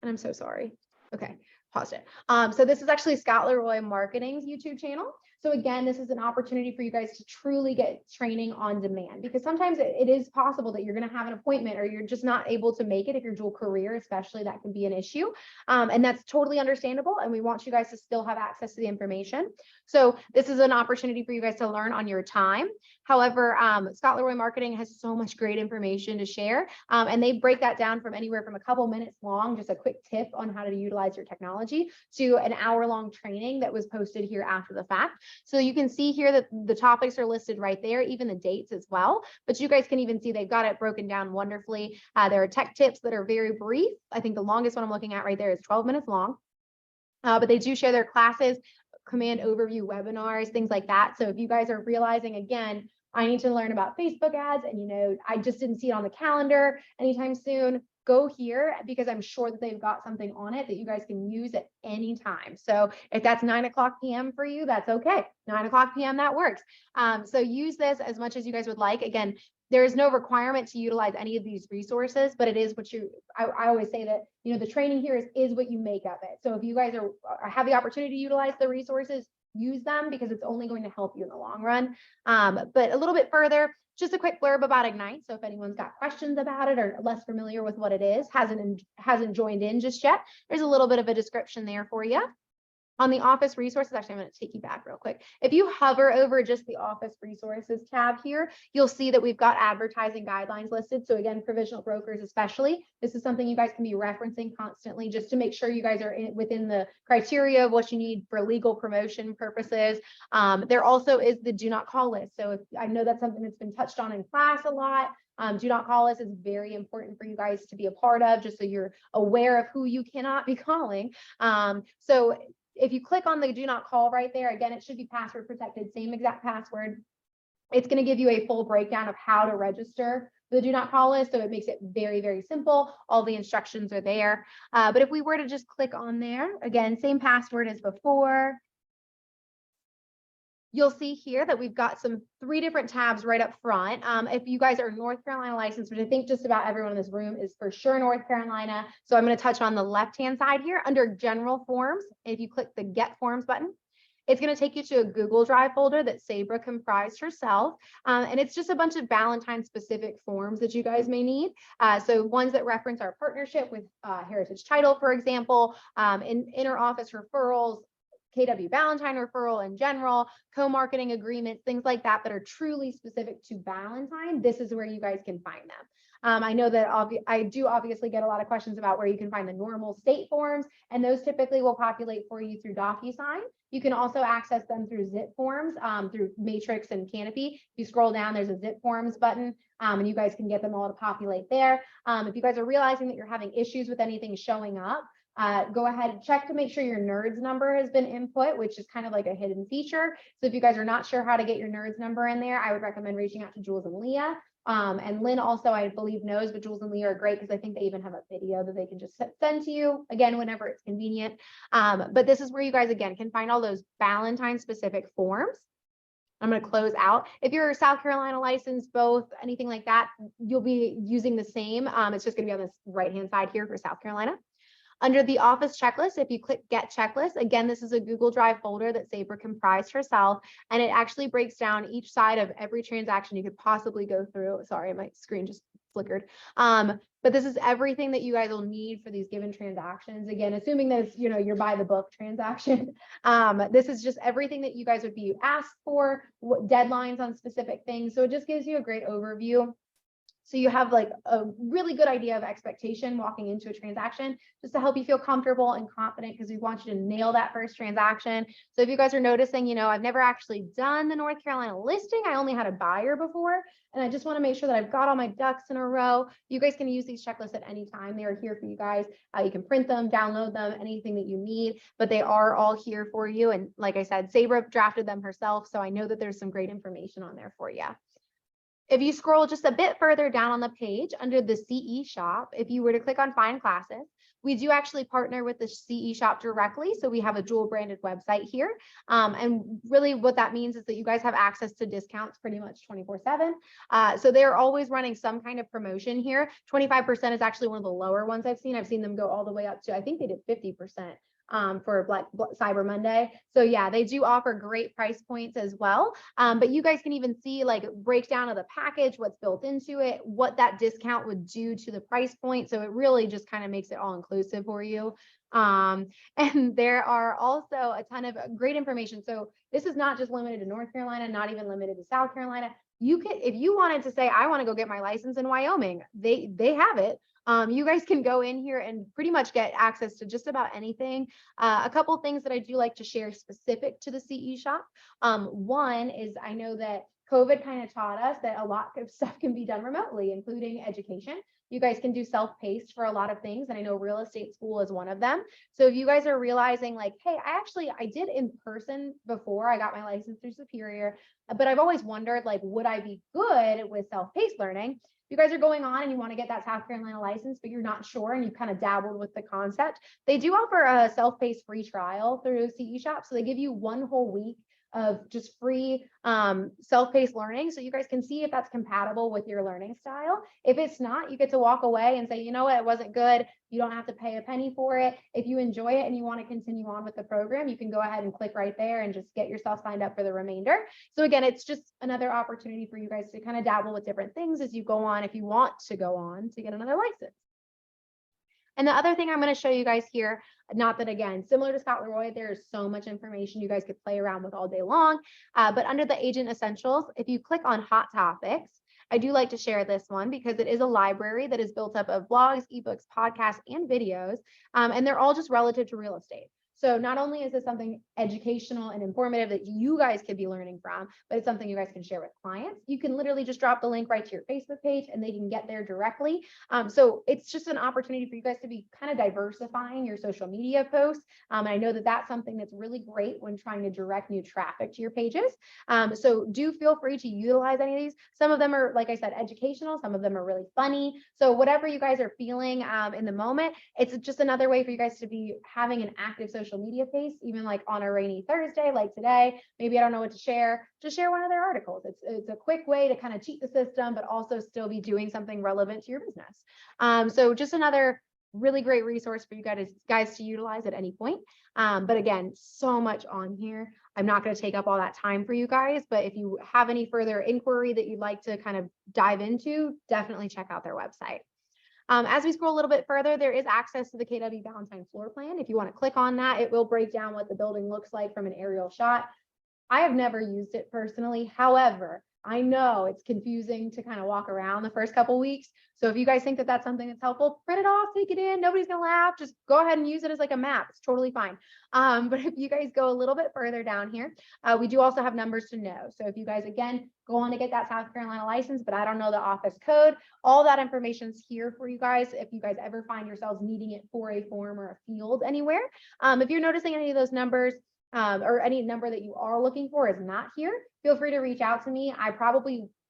S5: And I'm so sorry. Okay, paused it. So this is actually Scott Leroy Marketing's YouTube channel. So again, this is an opportunity for you guys to truly get training on demand, because sometimes it is possible that you're going to have an appointment or you're just not able to make it. If you're dual career, especially, that can be an issue. And that's totally understandable. And we want you guys to still have access to the information. So this is an opportunity for you guys to learn on your time. However, Scott Leroy Marketing has so much great information to share. And they break that down from anywhere from a couple minutes long, just a quick tip on how to utilize your technology, to an hour-long training that was posted here after the fact. So you can see here that the topics are listed right there, even the dates as well. But you guys can even see they've got it broken down wonderfully. There are tech tips that are very brief. I think the longest one I'm looking at right there is 12 minutes long. but they do share their classes, command overview webinars, things like that. So if you guys are realizing, again, I need to learn about Facebook ads and, I just didn't see it on the calendar anytime soon, go here because I'm sure that they've got something on it that you guys can use at any time. So if that's 9:00 p.m. for you, that's okay. 9:00 p.m. that works. So use this as much as you guys would like. Again, there is no requirement to utilize any of these resources, but it is what I always say that, the training here is what you make of it. So if you guys have the opportunity to utilize the resources, use them because it's only going to help you in the long run. But a little bit further, just a quick blurb about Ignite. So if anyone's got questions about it or less familiar with what it is, hasn't joined in just yet, there's a little bit of a description there for you. On the office resources, actually, I'm going to take you back real quick. If you hover over just the office resources tab here, you'll see that we've got advertising guidelines listed. So again, provisional brokers especially, this is something you guys can be referencing constantly just to make sure you guys are within the criteria of what you need for legal promotion purposes. There also is the do not call list. So if I know that's something that's been touched on in class a lot. Do not call list is very important for you guys to be a part of, just so you're aware of who you cannot be calling. So if you click on the do not call right there, again, it should be password protected, same exact password. It's going to give you a full breakdown of how to register the do not call list. So it makes it very, very simple. All the instructions are there. But if we were to just click on there, again, same password as before. You'll see here that we've got 3 different tabs right up front. If you guys are North Carolina licensed, which I think just about everyone in this room is for sure North Carolina. So I'm going to touch on the left-hand side here under general forms. If you click the get forms button, it's going to take you to a Google Drive folder that Sabra comprised herself. And it's just a bunch of Valentine specific forms that you guys may need. So ones that reference our partnership with Heritage Title, for example, inter-office referrals, KW Valentine referral in general, co-marketing agreements, things like that that are truly specific to Valentine. This is where you guys can find them. I know that I do obviously get a lot of questions about where you can find the normal state forms, and those typically will populate for you through DocuSign. You can also access them through zip forms, through Matrix and Canopy. If you scroll down, there's a zip forms button, and you guys can get them all to populate there. If you guys are realizing that you're having issues with anything showing up, go ahead and check to make sure your NERDS number has been input, which is kind of like a hidden feature. So if you guys are not sure how to get your NERDS number in there, I would recommend reaching out to Jules and Leah. And Lynn also, I believe, knows, but Jules and Leah are great because I think they even have a video that they can just send to you, again, whenever it's convenient. But this is where you guys, again, can find all those Valentine specific forms. I'm going to close out. If you're South Carolina licensed, both, anything like that, you'll be using the same. It's just going to be on this right-hand side here for South Carolina. Under the office checklist, if you click get checklist, again, this is a Google Drive folder that Sabra comprised herself, and it actually breaks down each side of every transaction you could possibly go through. Sorry, my screen just flickered. But this is everything that you guys will need for these given transactions. Again, assuming that it's, your by the book transaction. This is just everything that you guys would be asked for, what deadlines on specific things. So it just gives you a great overview. So you have like a really good idea of expectation walking into a transaction, just to help you feel comfortable and confident, because we want you to nail that first transaction. So if you guys are noticing, I've never actually done the North Carolina listing. I only had a buyer before, and I just want to make sure that I've got all my ducks in a row. You guys can use these checklists at any time. They are here for you guys. You can print them, download them, anything that you need, but they are all here for you. And like I said, Sabra drafted them herself, so I know that there's some great information on there for you. If you scroll just a bit further down on the page under the CE shop, if you were to click on find classes, we do actually partner with the CE shop directly. So we have a dual branded website here. And really what that means is that you guys have access to discounts pretty much 24/7. So they're always running some kind of promotion here. 25% is actually one of the lower ones I've seen. I've seen them go all the way up to, I think they did 50%. For Black Cyber Monday. So yeah, they do offer great price points as well. But you guys can even see like breakdown of the package, what's built into it, what that discount would do to the price point. So it really just kind of makes it all inclusive for you. And there are also a ton of great information. So this is not just limited to North Carolina, not even limited to South Carolina. You could, if you wanted to say, I want to go get my license in Wyoming, they have it. You guys can go in here and pretty much get access to just about anything. A couple of things that I do like to share specific to the CE shop. One is I know that COVID kind of taught us that a lot of stuff can be done remotely, including education. You guys can do self-paced for a lot of things. And I know real estate school is one of them. So if you guys are realizing like, hey, I did in person before I got my license through Superior, but I've always wondered, like, would I be good with self-paced learning? You guys are going on and you want to get that South Carolina license, but you're not sure and you kind of dabbled with the concept. They do offer a self-paced free trial through CE Shop. So they give you 1 whole week of just free self-paced learning. So you guys can see if that's compatible with your learning style. If it's not, you get to walk away and say, you know what, it wasn't good. You don't have to pay a penny for it. If you enjoy it and you want to continue on with the program, you can go ahead and click right there and just get yourself signed up for the remainder. So again, it's just another opportunity for you guys to kind of dabble with different things as you go on, if you want to go on to get another license. And the other thing I'm going to show you guys here, not that again, similar to Scott Leroy, there's so much information you guys could play around with all day long, but under the Agent Essentials, if you click on Hot Topics, I do like to share this one because it is a library that is built up of blogs, ebooks, podcasts, and videos, and they're all just relative to real estate. So not only is this something educational and informative that you guys could be learning from, but it's something you guys can share with clients. You can literally just drop the link right to your Facebook page and they can get there directly. So it's just an opportunity for you guys to be kind of diversifying your social media posts. And I know that that's something that's really great when trying to direct new traffic to your pages. So do feel free to utilize any of these. Some of them are, like I said, educational. Some of them are really funny. So whatever you guys are feeling in the moment, it's just another way for you guys to be having an active social media pace, even like on a rainy Thursday, like today. Maybe I don't know what to share. Just share one of their articles. It's a quick way to kind of cheat the system, but also still be doing something relevant to your business. So just another really great resource for you guys to utilize at any point. But again, so much on here. I'm not going to take up all that time for you guys, but if you have any further inquiry that you'd like to kind of dive into, definitely check out their website. As we scroll a little bit further, there is access to the KW Valentine floor plan. If you want to click on that, it will break down what the building looks like from an aerial shot. I have never used it personally. However, I know it's confusing to kind of walk around the first couple weeks. So if you guys think that that's something that's helpful, print it off, take it in. Nobody's gonna laugh. Just go ahead and use it as like a map. It's totally fine. But if you guys go a little bit further down here, we do also have numbers to know. So if you guys, again, go on to get that South Carolina license, but I don't know the office code, all that information's here for you guys. If you guys ever find yourselves needing it for a form or a field anywhere, if you're noticing any of those numbers, or any number that you are looking for is not here, feel free to reach out to me.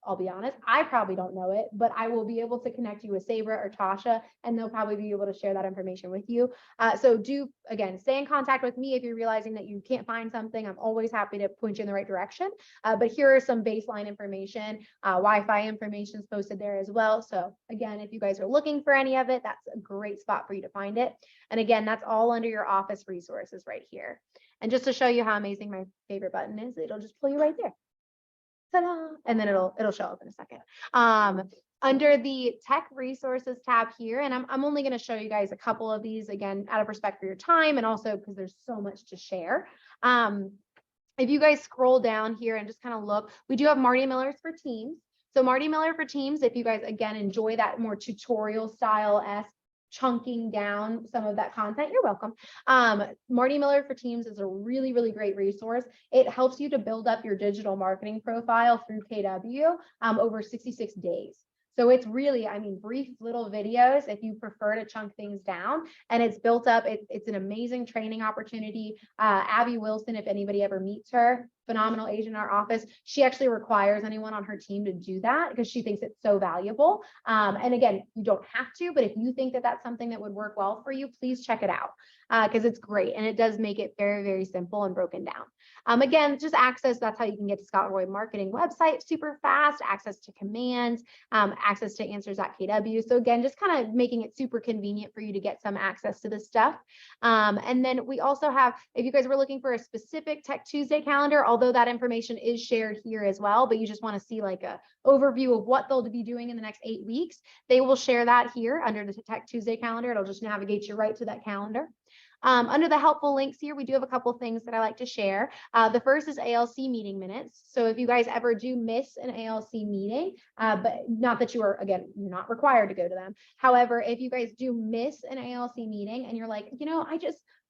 S5: I'll be honest, I probably don't know it, but I will be able to connect you with Sabra or Tasha, and they'll probably be able to share that information with you. So do, again, stay in contact with me if you're realizing that you can't find something. I'm always happy to point you in the right direction. But here are some baseline information. Wi-Fi information is posted there as well. So again, if you guys are looking for any of it, that's a great spot for you to find it. And again, that's all under your office resources right here. And just to show you how amazing my favorite button is, it'll just pull you right there. Ta-da! And then it'll show up in a second. Under the tech resources tab here, and I'm only going to show you guys a couple of these, again, out of respect for your time and also because there's so much to share. If you guys scroll down here and just kind of look, we do have Marty Miller's for Teams. So Marty Miller for Teams, if you guys, again, enjoy that more tutorial style-esque chunking down some of that content, you're welcome. Marty Miller for Teams is a really, really great resource. It helps you to build up your digital marketing profile through KW over 66 days. So it's really, I mean, brief little videos if you prefer to chunk things down, and it's built up. It's an amazing training opportunity. Abby Wilson, if anybody ever meets her, phenomenal agent in our office. She actually requires anyone on her team to do that because she thinks it's so valuable. And again, you don't have to, but if you think that that's something that would work well for you, please check it out because it's great. And it does make it very, very simple and broken down. Again, just access, that's how you can get to Scott Leroy Marketing website super fast, access to commands, access to answers.kw. So again, just kind of making it super convenient for you to get some access to this stuff. And then we also have, if you guys were looking for a specific Tech Tuesday calendar, although that information is shared here as well, but you just want to see like a overview of what they'll be doing in the next 8 weeks, they will share that here under the Tech Tuesday calendar. It'll just navigate you right to that calendar. Under the helpful links here, we do have a couple of things that I like to share. The first is ALC meeting minutes. So if you guys ever do miss an ALC meeting, but not that you are, again, you're not required to go to them. However, if you guys do miss an ALC meeting and you're like, you know,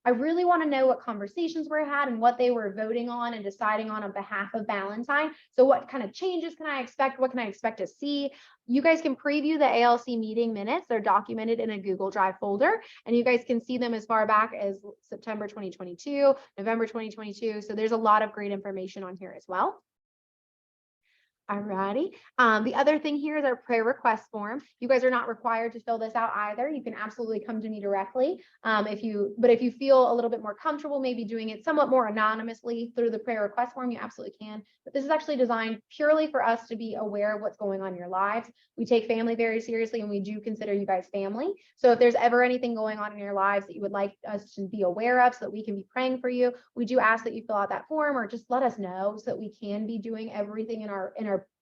S5: I really want to know what conversations were had and what they were voting on and deciding on behalf of Valentine. So what kind of changes can I expect? What can I expect to see? You guys can preview the ALC meeting minutes. They're documented in a Google Drive folder, and you guys can see them as far back as September 2022, November 2022. So there's a lot of great information on here as well. Alrighty. The other thing here is our prayer request form. You guys are not required to fill this out either. You can absolutely come to me directly. If you feel a little bit more comfortable, maybe doing it somewhat more anonymously through the prayer request form, you absolutely can. But this is actually designed purely for us to be aware of what's going on in your lives. We take family very seriously, and we do consider you guys family. So if there's ever anything going on in your lives that you would like us to be aware of so that we can be praying for you, we do ask that you fill out that form or just let us know so that we can be doing everything in our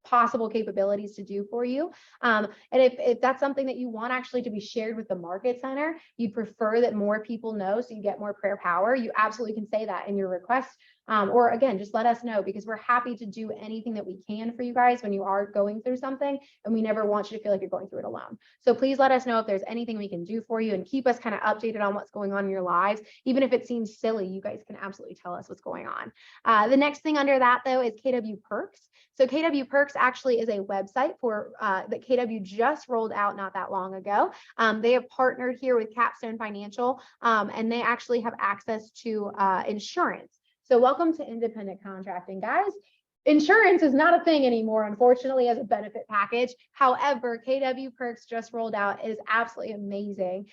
S5: possible capabilities to do for you. And if that's something that you want actually to be shared with the Market Center, you prefer that more people know so you get more prayer power, you absolutely can say that in your request. Or again, just let us know, because we're happy to do anything that we can for you guys when you are going through something, and we never want you to feel like you're going through it alone. So please let us know if there's anything we can do for you, and keep us kind of updated on what's going on in your lives. Even if it seems silly, you guys can absolutely tell us what's going on. The next thing under that though is KW Perks. So KW Perks actually is a website for that KW just rolled out not that long ago. They have partnered here with Capstone Financial, and they actually have access to insurance. So welcome to independent contracting, guys. Insurance is not a thing anymore, unfortunately, as a benefit package. However, KW Perks just rolled out. It is absolutely amazing.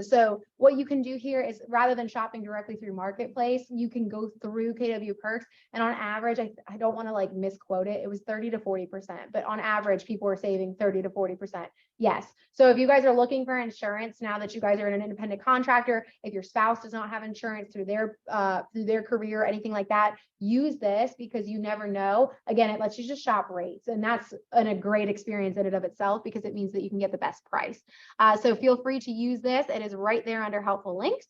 S5: So what you can do here is, rather than shopping directly through Marketplace, you can go through KW Perks. And on average, I don't want to like misquote it. It was 30 to 40%, but on average, people are saving 30 to 40%. Yes. So if you guys are looking for insurance now that you guys are an independent contractor, if your spouse does not have insurance through their career, anything like that, use this, because you never know. Again, it lets you just shop rates, and that's a great experience in and of itself, because it means that you can get the best price. So feel free to use this. It is right there under helpful links.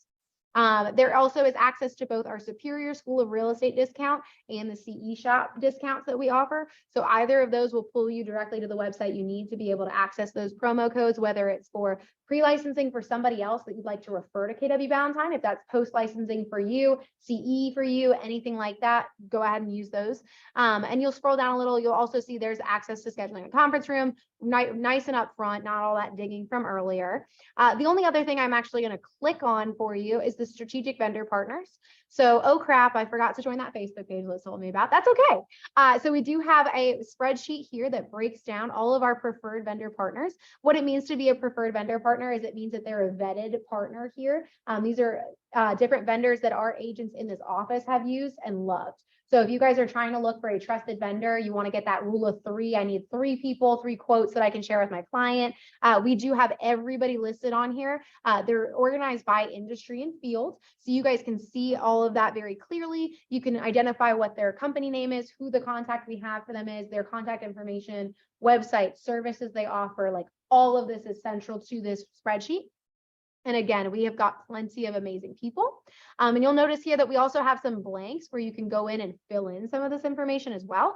S5: There also is access to both our Superior School of Real Estate discount and the CE shop discounts that we offer. So either of those will pull you directly to the website you need to be able to access those promo codes, whether it's for pre-licensing for somebody else that you'd like to refer to KW Valentine, if that's post-licensing for you, CE for you, anything like that, go ahead and use those. And you'll scroll down a little, you'll also see there's access to scheduling a conference room, nice and upfront, not all that digging from earlier. The only other thing I'm actually going to click on for you is the strategic vendor partners. So, oh crap, I forgot to join that Facebook page Liz told me about. That's okay. So we do have a spreadsheet here that breaks down all of our preferred vendor partners. What it means to be a preferred vendor partner is it means that they're a vetted partner here. These are different vendors that our agents in this office have used and loved. So if you guys are trying to look for a trusted vendor, you want to get that rule of three. I need 3 people, 3 quotes that I can share with my client. We do have everybody listed on here. They're organized by industry and field. So you guys can see all of that very clearly. You can identify what their company name is, who the contact we have for them is, their contact information, website, services they offer. Like, all of this is central to this spreadsheet. And again, we have got plenty of amazing people. And you'll notice here that we also have some blanks where you can go in and fill in some of this information as well.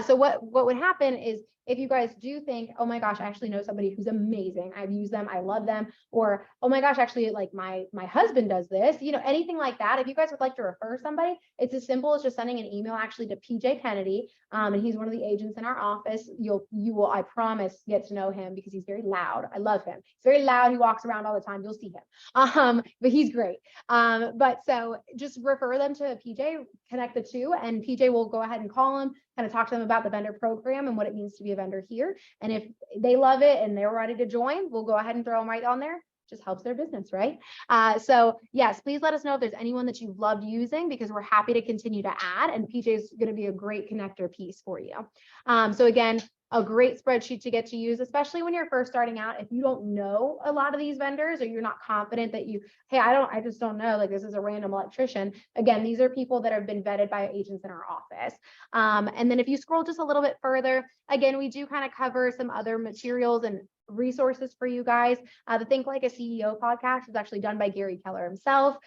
S5: So what would happen is, if you guys do think, oh my gosh, I actually know somebody who's amazing, I've used them, I love them, or oh my gosh, actually, like my husband does this, anything like that. If you guys would like to refer somebody, it's as simple as just sending an email actually to PJ Kennedy. And he's one of the agents in our office. You will, I promise, get to know him, because he's very loud. I love him. He's very loud. He walks around all the time. You'll see him. But he's great. But so just refer them to PJ, connect the two, and PJ will go ahead and call them, kind of talk to them about the vendor program and what it means to be a vendor here. And if they love it and they're ready to join, we'll go ahead and throw them right on there. Just helps their business, right? So yes, please let us know if there's anyone that you've loved using, because we're happy to continue to add, and PJ is going to be a great connector piece for you. So again, a great spreadsheet to get to use, especially when you're first starting out. If you don't know a lot of these vendors, or you're not confident that hey, I just don't know, like, this is a random electrician. Again, these are people that have been vetted by agents in our office. And then if you scroll just a little bit further, again, we do kind of cover some other materials and resources for you guys. The Think Like a CEO podcast is actually done by Gary Keller himself.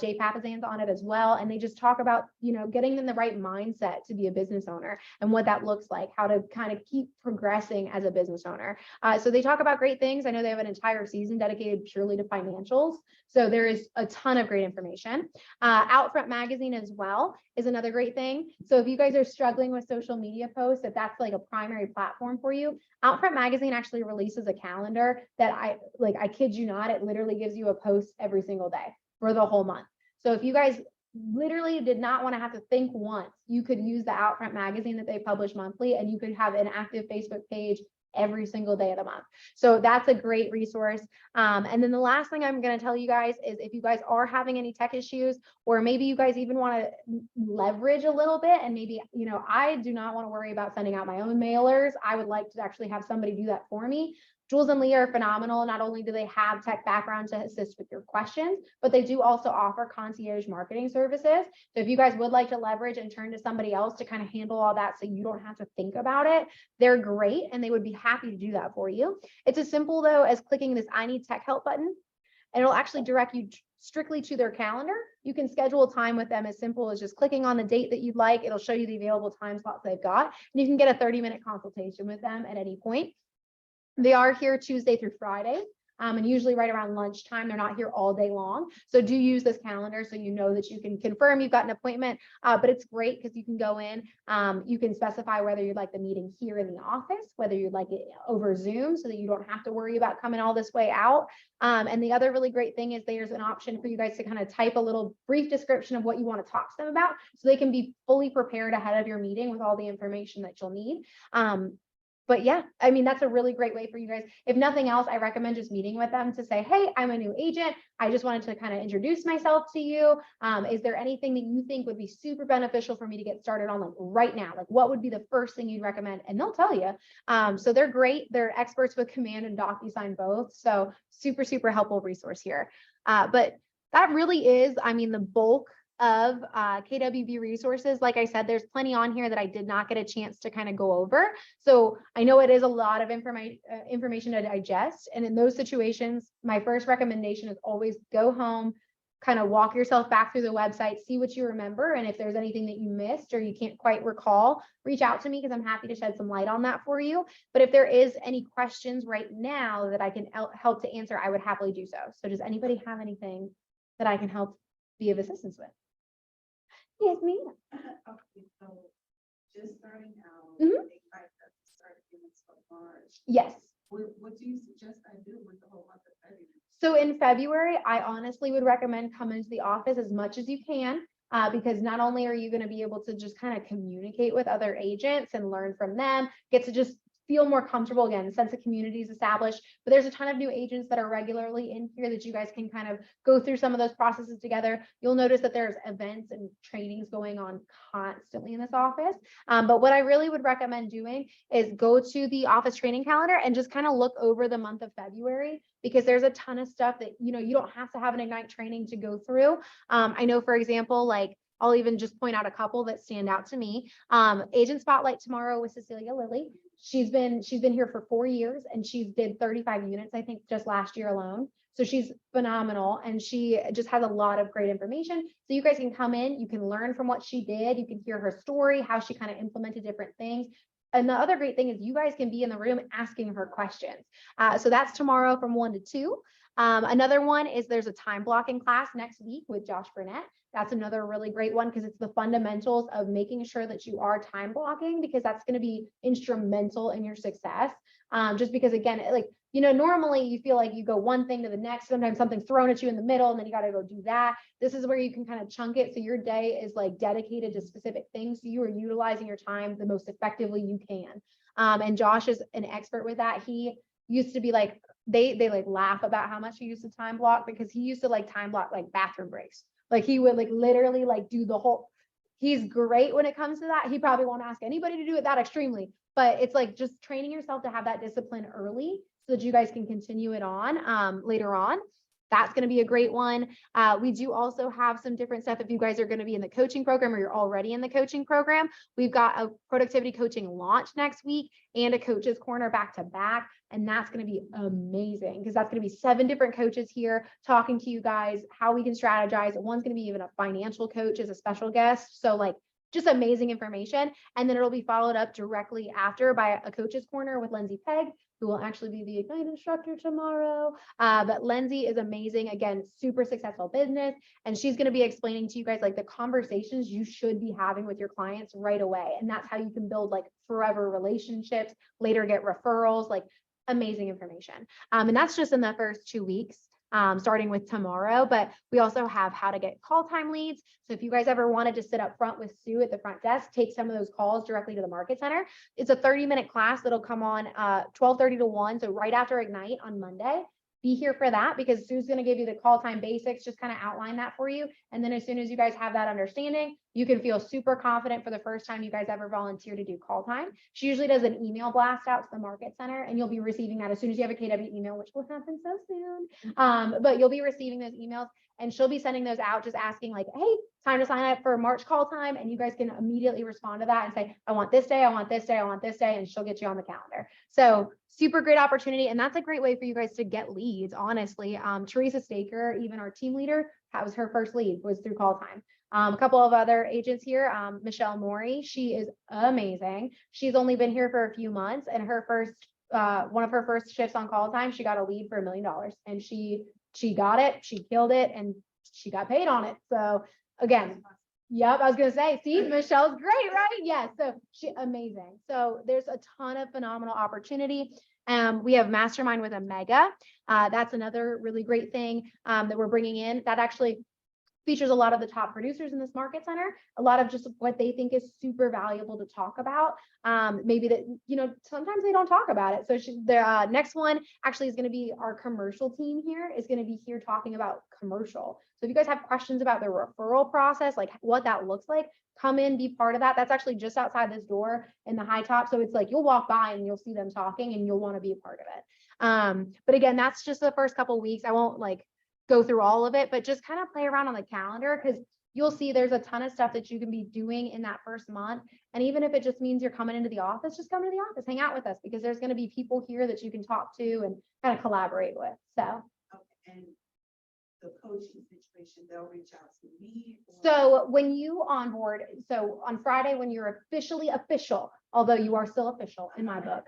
S5: Jay Papazan's on it as well. And they just talk about, getting in the right mindset to be a business owner and what that looks like, how to kind of keep progressing as a business owner. So they talk about great things. I know they have an entire season dedicated purely to financials. So there is a ton of great information. Outfront Magazine as well is another great thing. So if you guys are struggling with social media posts, if that's like a primary platform for you, Outfront Magazine actually releases a calendar that I kid you not, it literally gives you a post every single day for the whole month. So if you guys literally did not want to have to think once, you could use the Outfront Magazine that they publish monthly, and you could have an active Facebook page every single day of the month. So that's a great resource. And then the last thing I'm going to tell you guys is if you guys are having any tech issues, or maybe you guys even want to leverage a little bit, and maybe, I do not want to worry about sending out my own mailers. I would like to actually have somebody do that for me. Jules and Leah are phenomenal. Not only do they have tech background to assist with your questions, but they do also offer concierge marketing services. So if you guys would like to leverage and turn to somebody else to kind of handle all that so you don't have to think about it, they're great and they would be happy to do that for you. It's as simple though as clicking this I need tech help button, and it'll actually direct you strictly to their calendar. You can schedule a time with them as simple as just clicking on the date that you'd like. It'll show you the available time slots they've got, and you can get a 30-minute consultation with them at any point. They are here Tuesday through Friday, and usually right around lunchtime. They're not here all day long. So do use this calendar so you know that you can confirm you've got an appointment, but it's great because you can go in, you can specify whether you'd like the meeting here in the office, whether you'd like it over Zoom so that you don't have to worry about coming all this way out. And the other really great thing is there's an option for you guys to kind of type a little brief description of what you want to talk to them about so they can be fully prepared ahead of your meeting with all the information that you'll need. But yeah, I mean, that's a really great way for you guys. If nothing else, I recommend just meeting with them to say, hey, I'm a new agent. I just wanted to kind of introduce myself to you. Is there anything that you think would be super beneficial for me to get started on like right now? Like what would be the first thing you'd recommend? And they'll tell you. So they're great. They're experts with Command and DocuSign both. So super, super helpful resource here. But that really is, I mean, the bulk of KWB resources. Like I said, there's plenty on here that I did not get a chance to kind of go over. So I know it is a lot of information to digest. And in those situations, my first recommendation is always go home, kind of walk yourself back through the website, see what you remember. And if there's anything that you missed or you can't quite recall, reach out to me because I'm happy to shed some light on that for you. But if there is any questions right now that I can help to answer, I would happily do so. So does anybody have anything that I can help be of assistance with? Yes, ma'am.
S3: Okay, so just starting out,
S5: Mhm.
S3: they like us to start doing so March.
S5: Yes.
S3: What do you suggest I do with the whole month of February?
S5: So in February, I honestly would recommend coming to the office as much as you can, because not only are you going to be able to just kind of communicate with other agents and learn from them, get to just feel more comfortable again, sense of community is established, but there's a ton of new agents that are regularly in here that you guys can kind of go through some of those processes together. You'll notice that there's events and trainings going on constantly in this office. But what I really would recommend doing is go to the office training calendar and just kind of look over the month of February, because there's a ton of stuff that, you don't have to have an Ignite training to go through. I know, for example, like I'll even just point out a couple that stand out to me. Agent Spotlight tomorrow with Cecilia Lilly. She's been here for 4 years and she's did 35 units, I think, just last year alone. So she's phenomenal and she just has a lot of great information. So you guys can come in, you can learn from what she did, you can hear her story, how she kind of implemented different things. And the other great thing is you guys can be in the room asking her questions. So that's tomorrow from 1 to 2. Another one is there's a time blocking class next week with Josh Burnett. That's another really great one because it's the fundamentals of making sure that you are time blocking, because that's going to be instrumental in your success. Just because, again, normally you feel like you go one thing to the next, sometimes something's thrown at you in the middle and then you got to go do that. This is where you can kind of chunk it. So your day is like dedicated to specific things. So you are utilizing your time the most effectively you can. And Josh is an expert with that. He used to be like, they like laugh about how much he used to time block, because he used to like time block like bathroom breaks. Like he would like literally like do the whole, he's great when it comes to that. He probably won't ask anybody to do it that extremely, but it's like just training yourself to have that discipline early so that you guys can continue it on later on. That's going to be a great one. We do also have some different stuff if you guys are going to be in the coaching program or you're already in the coaching program. We've got a productivity coaching launch next week and a coaches corner back to back. And that's going to be amazing because that's going to be 7 different coaches here talking to you guys how we can strategize. One's going to be even a financial coach as a special guest. So like just amazing information. And then it'll be followed up directly after by a coaches corner with Lindsay Pegg, who will actually be the Ignite instructor tomorrow. But Lindsay is amazing. Again, super successful business. And she's going to be explaining to you guys like the conversations you should be having with your clients right away. And that's how you can build like forever relationships, later get referrals, like amazing information. And that's just in the first 2 weeks. Starting with tomorrow, but we also have how to get call time leads. So if you guys ever wanted to sit up front with Sue at the front desk, take some of those calls directly to the market center. It's a 30-minute class that'll come on 12:30 to 1. So right after Ignite on Monday. Be here for that because Sue's going to give you the call time basics, just kind of outline that for you. And then as soon as you guys have that understanding, you can feel super confident for the first time you guys ever volunteer to do call time. She usually does an email blast out to the market center and you'll be receiving that as soon as you have a KW email, which will happen so soon. But you'll be receiving those emails and she'll be sending those out just asking like, hey, time to sign up for March call time. And you guys can immediately respond to that and say, I want this day, I want this day, I want this day, and she'll get you on the calendar. So super great opportunity. And that's a great way for you guys to get leads, honestly. Teresa Staker, even our team leader, that was her first lead was through call time. A couple of other agents here, Michelle Maury, she is amazing. She's only been here for a few months and her first, one of her first shifts on call time, she got a lead for $1 million and she got it, she killed it, and she got paid on it. So again, yep, I was gonna say, see, Michelle's great, right? Yes, so she amazing. So there's a ton of phenomenal opportunity. We have Mastermind with a Mega. That's another really great thing that we're bringing in. That actually features a lot of the top producers in this market center, a lot of just what they think is super valuable to talk about. Maybe that, you know, sometimes they don't talk about it. So the next one actually is going to be our commercial team here is going to be here talking about commercial. So if you guys have questions about the referral process, like what that looks like, come in, be part of that. That's actually just outside this door in the high top. So it's like you'll walk by and you'll see them talking and you'll want to be a part of it. But again, that's just the first couple of weeks. I won't like go through all of it, but just kind of play around on the calendar because you'll see there's a ton of stuff that you can be doing in that first month. And even if it just means you're coming into the office, just come to the office, hang out with us because there's going to be people here that you can talk to and kind of collaborate with. So.
S3: Okay, and the coaching situation, they'll reach out to me.
S5: So when you onboard, so on Friday, when you're officially official, although you are still official in my book,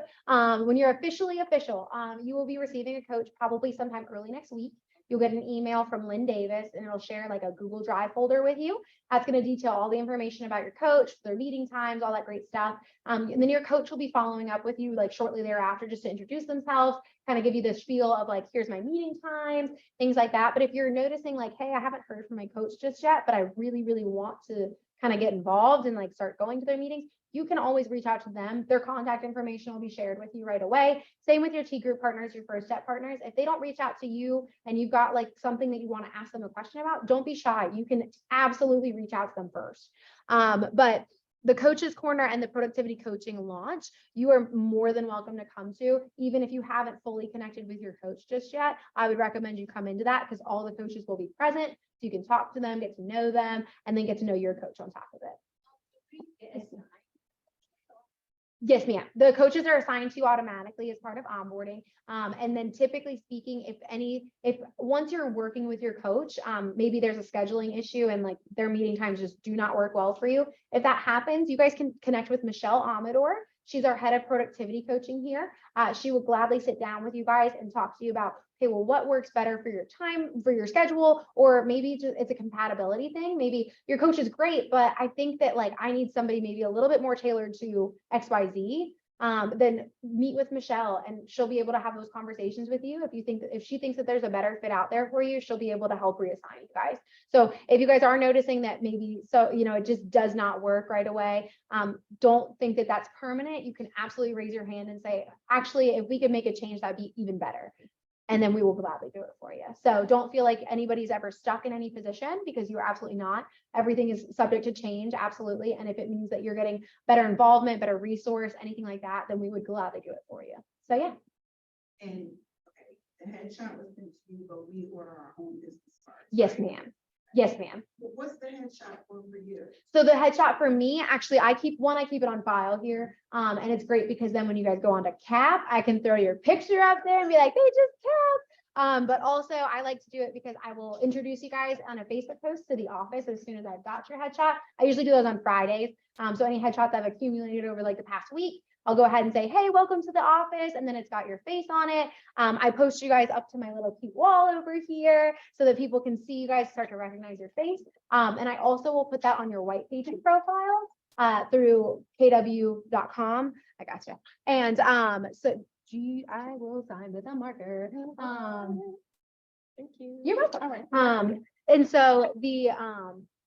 S5: when you're officially official, you will be receiving a coach probably sometime early next week. You'll get an email from Lynn Davis and it'll share like a Google Drive folder with you. That's going to detail all the information about your coach, their meeting times, all that great stuff. And then your coach will be following up with you like shortly thereafter just to introduce themselves, kind of give you this feel of like, here's my meeting times, things like that. But if you're noticing like, hey, I haven't heard from my coach just yet, but I really, really want to kind of get involved and like start going to their meetings, you can always reach out to them. Their contact information will be shared with you right away. Same with your T group partners, your first step partners. If they don't reach out to you and you've got like something that you want to ask them a question about, don't be shy. You can absolutely reach out to them first. But the coaches corner and the productivity coaching launch, you are more than welcome to come to, even if you haven't fully connected with your coach just yet. I would recommend you come into that because all the coaches will be present. So you can talk to them, get to know them, and then get to know your coach on top of it. Yes, ma'am. The coaches are assigned to you automatically as part of onboarding. And then typically speaking, if once you're working with your coach, maybe there's a scheduling issue and like their meeting times just do not work well for you. If that happens, you guys can connect with Michelle Amador. She's our head of productivity coaching here. She will gladly sit down with you guys and talk to you about, okay, well, what works better for your time, for your schedule, or maybe just, it's a compatibility thing. Maybe your coach is great, but I think that like I need somebody maybe a little bit more tailored to XYZ. Then meet with Michelle and she'll be able to have those conversations with you. If she thinks that there's a better fit out there for you, she'll be able to help reassign you guys. So if you guys are noticing that maybe, so, you know, it just does not work right away, don't think that that's permanent. You can absolutely raise your hand and say, actually, if we could make a change, that'd be even better. And then we will gladly do it for you. So don't feel like anybody's ever stuck in any position because you're absolutely not. Everything is subject to change, absolutely. And if it means that you're getting better involvement, better resource, anything like that, then we would gladly do it for you. So yeah.
S3: And okay,
S2: the headshot was sent to you, but we order our own business cards.
S5: Yes,
S2: right?
S5: ma'am. Yes, ma'am.
S2: What's the headshot for you?
S5: So the headshot for me, actually, I keep it on file here. And it's great because then when you guys go on to CAP, I can throw your picture up there and be like, they just CAP. But also I like to do it because I will introduce you guys on a Facebook post to the office as soon as I've got your headshot. I usually do those on Fridays. So any headshots I've accumulated over like the past week, I'll go ahead and say, hey, welcome to the office. And then it's got your face on it. I post you guys up to my little cute wall over here so that people can see you guys, start to recognize your face. And I also will put that on your white pages profile through kw.com. I gotcha. And so I will sign with a marker.
S3: Thank you.
S5: You're welcome.
S3: All right.
S5: And so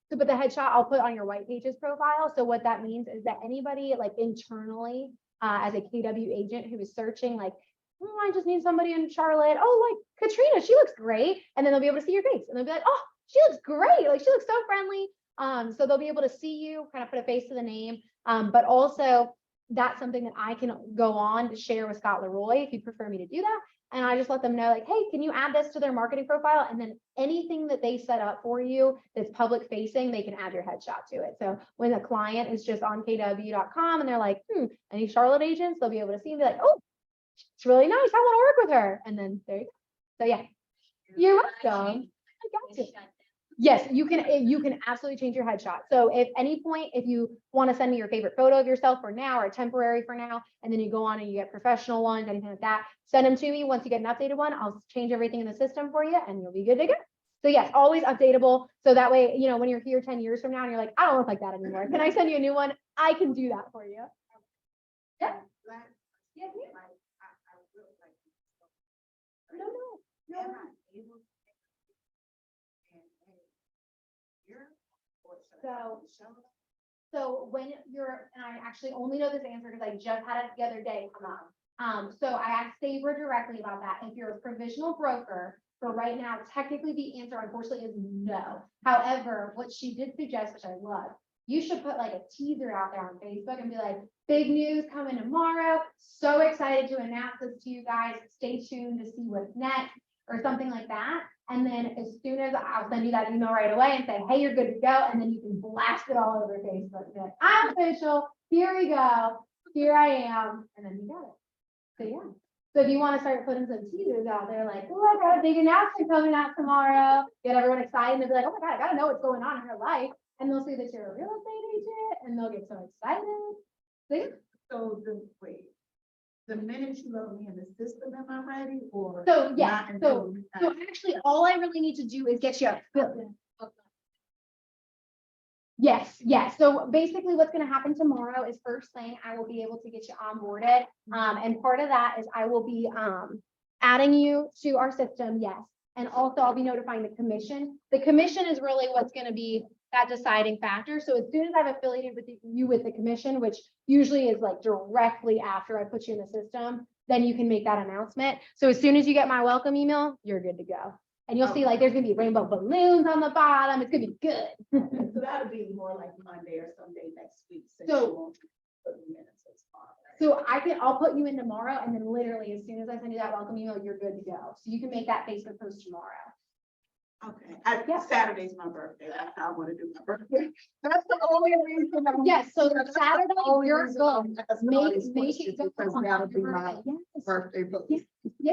S5: but the headshot I'll put on your white pages profile. So what that means is that anybody like internally as a KW agent who is searching like, oh, I just need somebody in Charlotte. Oh, like Katrina, she looks great. And then they'll be able to see your face and they'll be like, oh, she looks great. Like she looks so friendly. So they'll be able to see you, kind of put a face to the name. But also that's something that I can go on to share with Scott Leroy if you prefer me to do that. And I just let them know like, hey, can you add this to their marketing profile? And then anything that they set up for you that's public facing, they can add your headshot to it. So when a client is just on kw.com and they're like, any Charlotte agents, they'll be able to see and be like, oh, it's really nice. I want to work with her. And then there you go. So yeah, you're welcome. I got you. Yes, you can absolutely change your headshot. So if any point, if you want to send me your favorite photo of yourself for now or temporary for now, and then you go on and you get professional ones, anything like that, send them to me. Once you get an updated one, I'll change everything in the system for you and you'll be good to go. So yes, always updatable. So that way, you know, when you're here 10 years from now and you're like, I don't look like that anymore. Can I send you a new one? I can do that for you. Yeah. Yes, ma'am. No. So when you're, and I actually only know this answer because I just had it the other day come up. So I asked Saber directly about that. If you're a provisional broker, for right now, technically the answer unfortunately is no. However, what she did suggest, which I love, you should put like a teaser out there on Facebook and be like, big news coming tomorrow. So excited to announce this to you guys. Stay tuned to see what's next or something like that. And then as soon as I'll send you that email right away and say, hey, you're good to go. And then you can blast it all over Facebook. Be like, I'm official. Here we go. Here I am. And then you got it. So yeah. So if you want to start putting some teasers out there, like, oh, I got a big announcement coming out tomorrow, get everyone excited and be like, oh my God, I got to know what's going on in her life. And they'll see that you're a real estate agent and they'll get so excited. See?
S2: So the minute you load me in the system, am I ready or?
S5: So yeah,
S2: not until
S5: so actually all I really need to do is get you a Yes. So basically what's going to happen tomorrow is first thing I will be able to get you onboarded. And part of that is I will be adding you to our system. Yes. And also I'll be notifying the commission. The commission is really what's going to be that deciding factor. So as soon as I've affiliated with you with the commission, which usually is like directly after I put you in the system, then you can make that announcement. So as soon as you get my welcome email, you're good to go. And you'll see like there's gonna be rainbow balloons on the bottom. It's gonna be good.
S2: So that would be more like Monday or someday next week. Since
S5: So-
S2: you won't put me in until tomorrow, right?
S5: So I'll put you in tomorrow and then literally as soon as I send you that welcome email, you're good to go. So you can make that Facebook post tomorrow.
S2: Okay,
S5: Yeah.
S2: Saturday's my birthday. That's how I want to do my birthday. That's the only reason.
S5: Yes, so Saturday, you're good. Make it go
S2: Because
S5: on
S2: that'll be
S5: your
S2: my
S5: birthday. Yes.
S2: birthday, but
S5: Yes,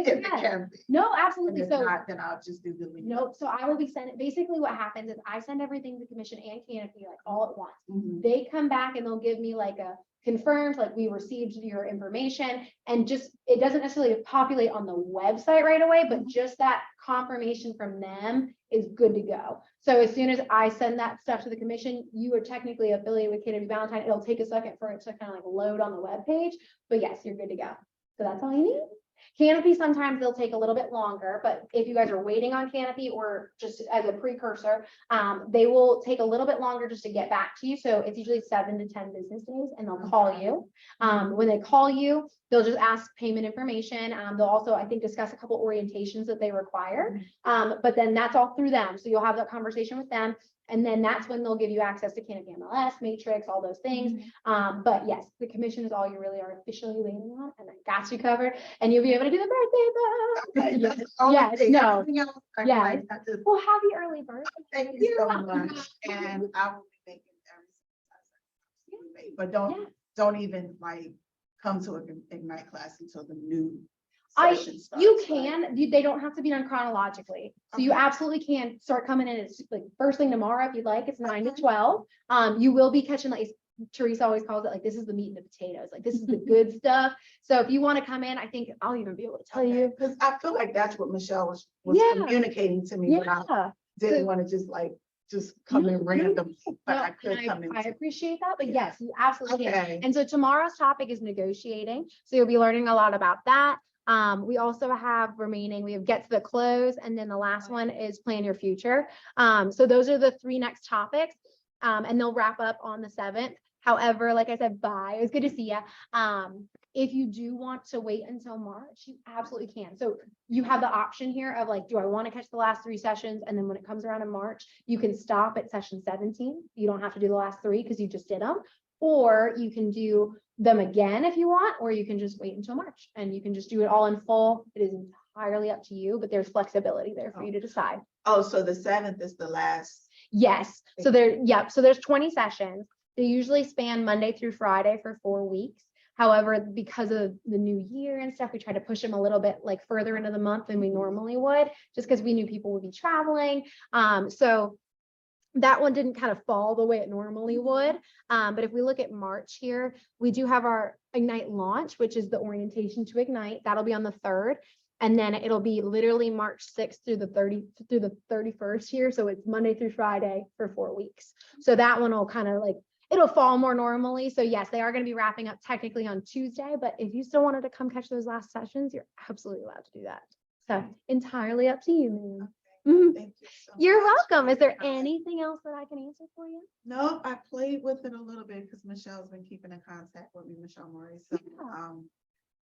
S2: if it
S5: yes.
S2: can be.
S5: No,
S2: And
S5: absolutely.
S2: if
S5: So
S2: not, then I'll just do the link.
S5: nope. So I will be sending, basically what happens is I send everything to commission and canopy like all at once.
S2: Mhm.
S5: They come back and they'll give me like a confirmed, like we received your information and just, it doesn't necessarily populate on the website right away, but just that confirmation from them is good to go. So as soon as I send that stuff to the commission, you are technically affiliated with KW Valentine. It'll take a second for it to kind of like load on the web page, but yes, you're good to go. So that's all you need. Canopy, sometimes they'll take a little bit longer, but if you guys are waiting on Canopy or just as a precursor, they will take a little bit longer just to get back to you. So it's usually 7 to 10 business days and they'll call you. When they call you, they'll just ask payment information. They'll also, I think, discuss a couple orientations that they require. But then that's all through them. So you'll have that conversation with them. And then that's when they'll give you access to Canopy MLS, Matrix, all those things. But yes, the commission is all you really are officially waiting on, and I got you covered, and you'll be able to do the birthday though.
S2: Okay,
S5: Yes,
S2: that's the only
S5: yes,
S2: thing.
S5: no.
S2: Everything else, I
S5: Yeah.
S2: like, I just-
S5: Well, happy early birthday.
S2: Thank you so much, and I will be making every. But don't even like come to an Ignite class until the new session starts.
S5: You
S2: right?
S5: can, they don't have to be done chronologically. So you
S2: Okay.
S5: absolutely can start coming in. It's like first thing tomorrow if you'd like. It's 9 to
S2: Okay.
S5: 12. You will be catching, like Teresa always calls it, like this is the meat and the potatoes. Like this is the good stuff. So if you want to come in, I think I'll even be able to tell you.
S2: Because I feel like that's what Michelle was
S5: Yeah.
S2: communicating to me, but I
S5: Yeah.
S2: didn't
S5: So-
S2: want to just come in random, but
S5: No,
S2: I could
S5: and
S2: come in.
S5: I appreciate that, but yes, you absolutely can.
S2: Okay.
S5: And so tomorrow's topic is negotiating. So you'll be learning a lot about that. We also have remaining, we have get to the close, and then the last one is plan your future. So those are the 3 next topics. And they'll wrap up on the 7th. However, like I said, bye. It was good to see you. If you do want to wait until March, you absolutely can. So you have the option here of like, do I want to catch the last 3 sessions? And then when it comes around in March, you can stop at session 17. You don't have to do the last 3 because you just did them. Or you can do them again if you want, or you can just wait until March and you can just do it all in full. It is entirely up to you, but there's flexibility there for you to decide.
S2: Oh, so the 7th is the last.
S5: Yes. So so there's 20 sessions. They usually span Monday through Friday for 4 weeks. However, because of the new year and stuff, we try to push them a little bit like further into the month than we normally would, just because we knew people would be traveling. So that one didn't kind of fall the way it normally would. But if we look at March here, we do have our Ignite launch, which is the orientation to Ignite. That'll be on the 3rd. And then it'll be literally March 6th through the 31st here. So it's Monday through Friday for 4 weeks. So that one will kind of like, it'll fall more normally. So yes, they are going to be wrapping up technically on Tuesday, but if you still wanted to come catch those last sessions, you're absolutely allowed to do that. So entirely up to you, man. Mhm.
S2: Thank you so
S5: You're
S2: much.
S5: welcome. Is there anything else that I can answer for you?
S2: No, I played with it a little bit because Michelle's been keeping in contact with me, Michelle Murray. So
S5: Yeah.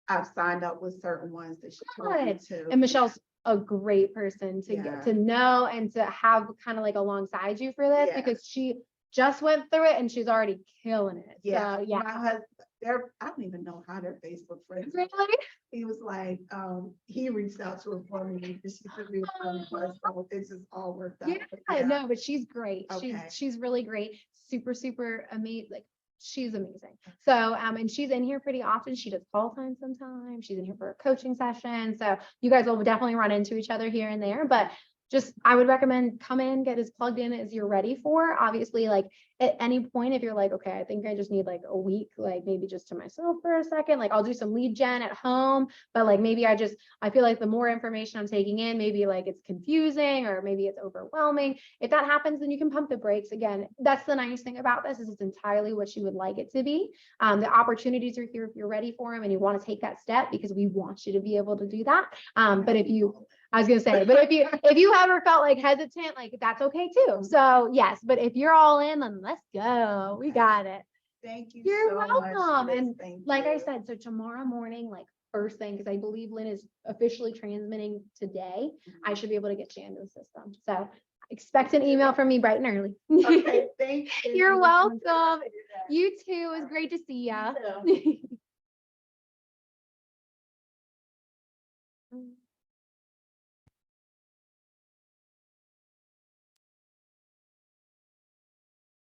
S2: I've signed up with certain ones that she told me
S5: Good.
S2: to.
S5: And Michelle's a great person to
S2: Yeah.
S5: get to know and to have kind of like alongside you for this
S2: Yeah.
S5: because she just went through it and she's already killing it.
S2: Yeah,
S5: So, yeah.
S2: my husband, I don't even know how they're Facebook friends.
S5: Really?
S2: He was like, he reached out to her for me because she took me a friend request. So this is all worked out. But
S5: Yeah, no, but she's great.
S2: Okay.
S5: She's really great. Super amazing. Like she's amazing. So, and she's in here pretty often. She does call time sometimes. She's in here for a coaching session. So you guys will definitely run into each other here and there, but just, I would recommend come in, get as plugged in as you're ready for. Obviously, like at any point, if you're like, okay, I think I just need like a week, like maybe just to myself for a second, like I'll do some lead gen at home, but like maybe I feel like the more information I'm taking in, maybe like it's confusing or maybe it's overwhelming. If that happens, then you can pump the brakes. Again, that's the nice thing about this is it's entirely what you would like it to be. The opportunities are here if you're ready for them and you want to take that step because we want you to be able to do that. But I was gonna say, but if you ever felt like hesitant, like that's okay too. So yes, but if you're all in, then let's go. We got it.
S2: Thank you
S5: You're
S2: so
S5: welcome.
S2: much.
S5: And
S2: Thank
S5: like I
S2: you.
S5: said, so tomorrow morning, like first thing, because I believe Lynn is officially transmitting today, I should be able to get you into the system. So expect an email from me bright and early.
S2: Okay, thank you.
S5: You're welcome. You too. It was great to see ya.
S2: You too.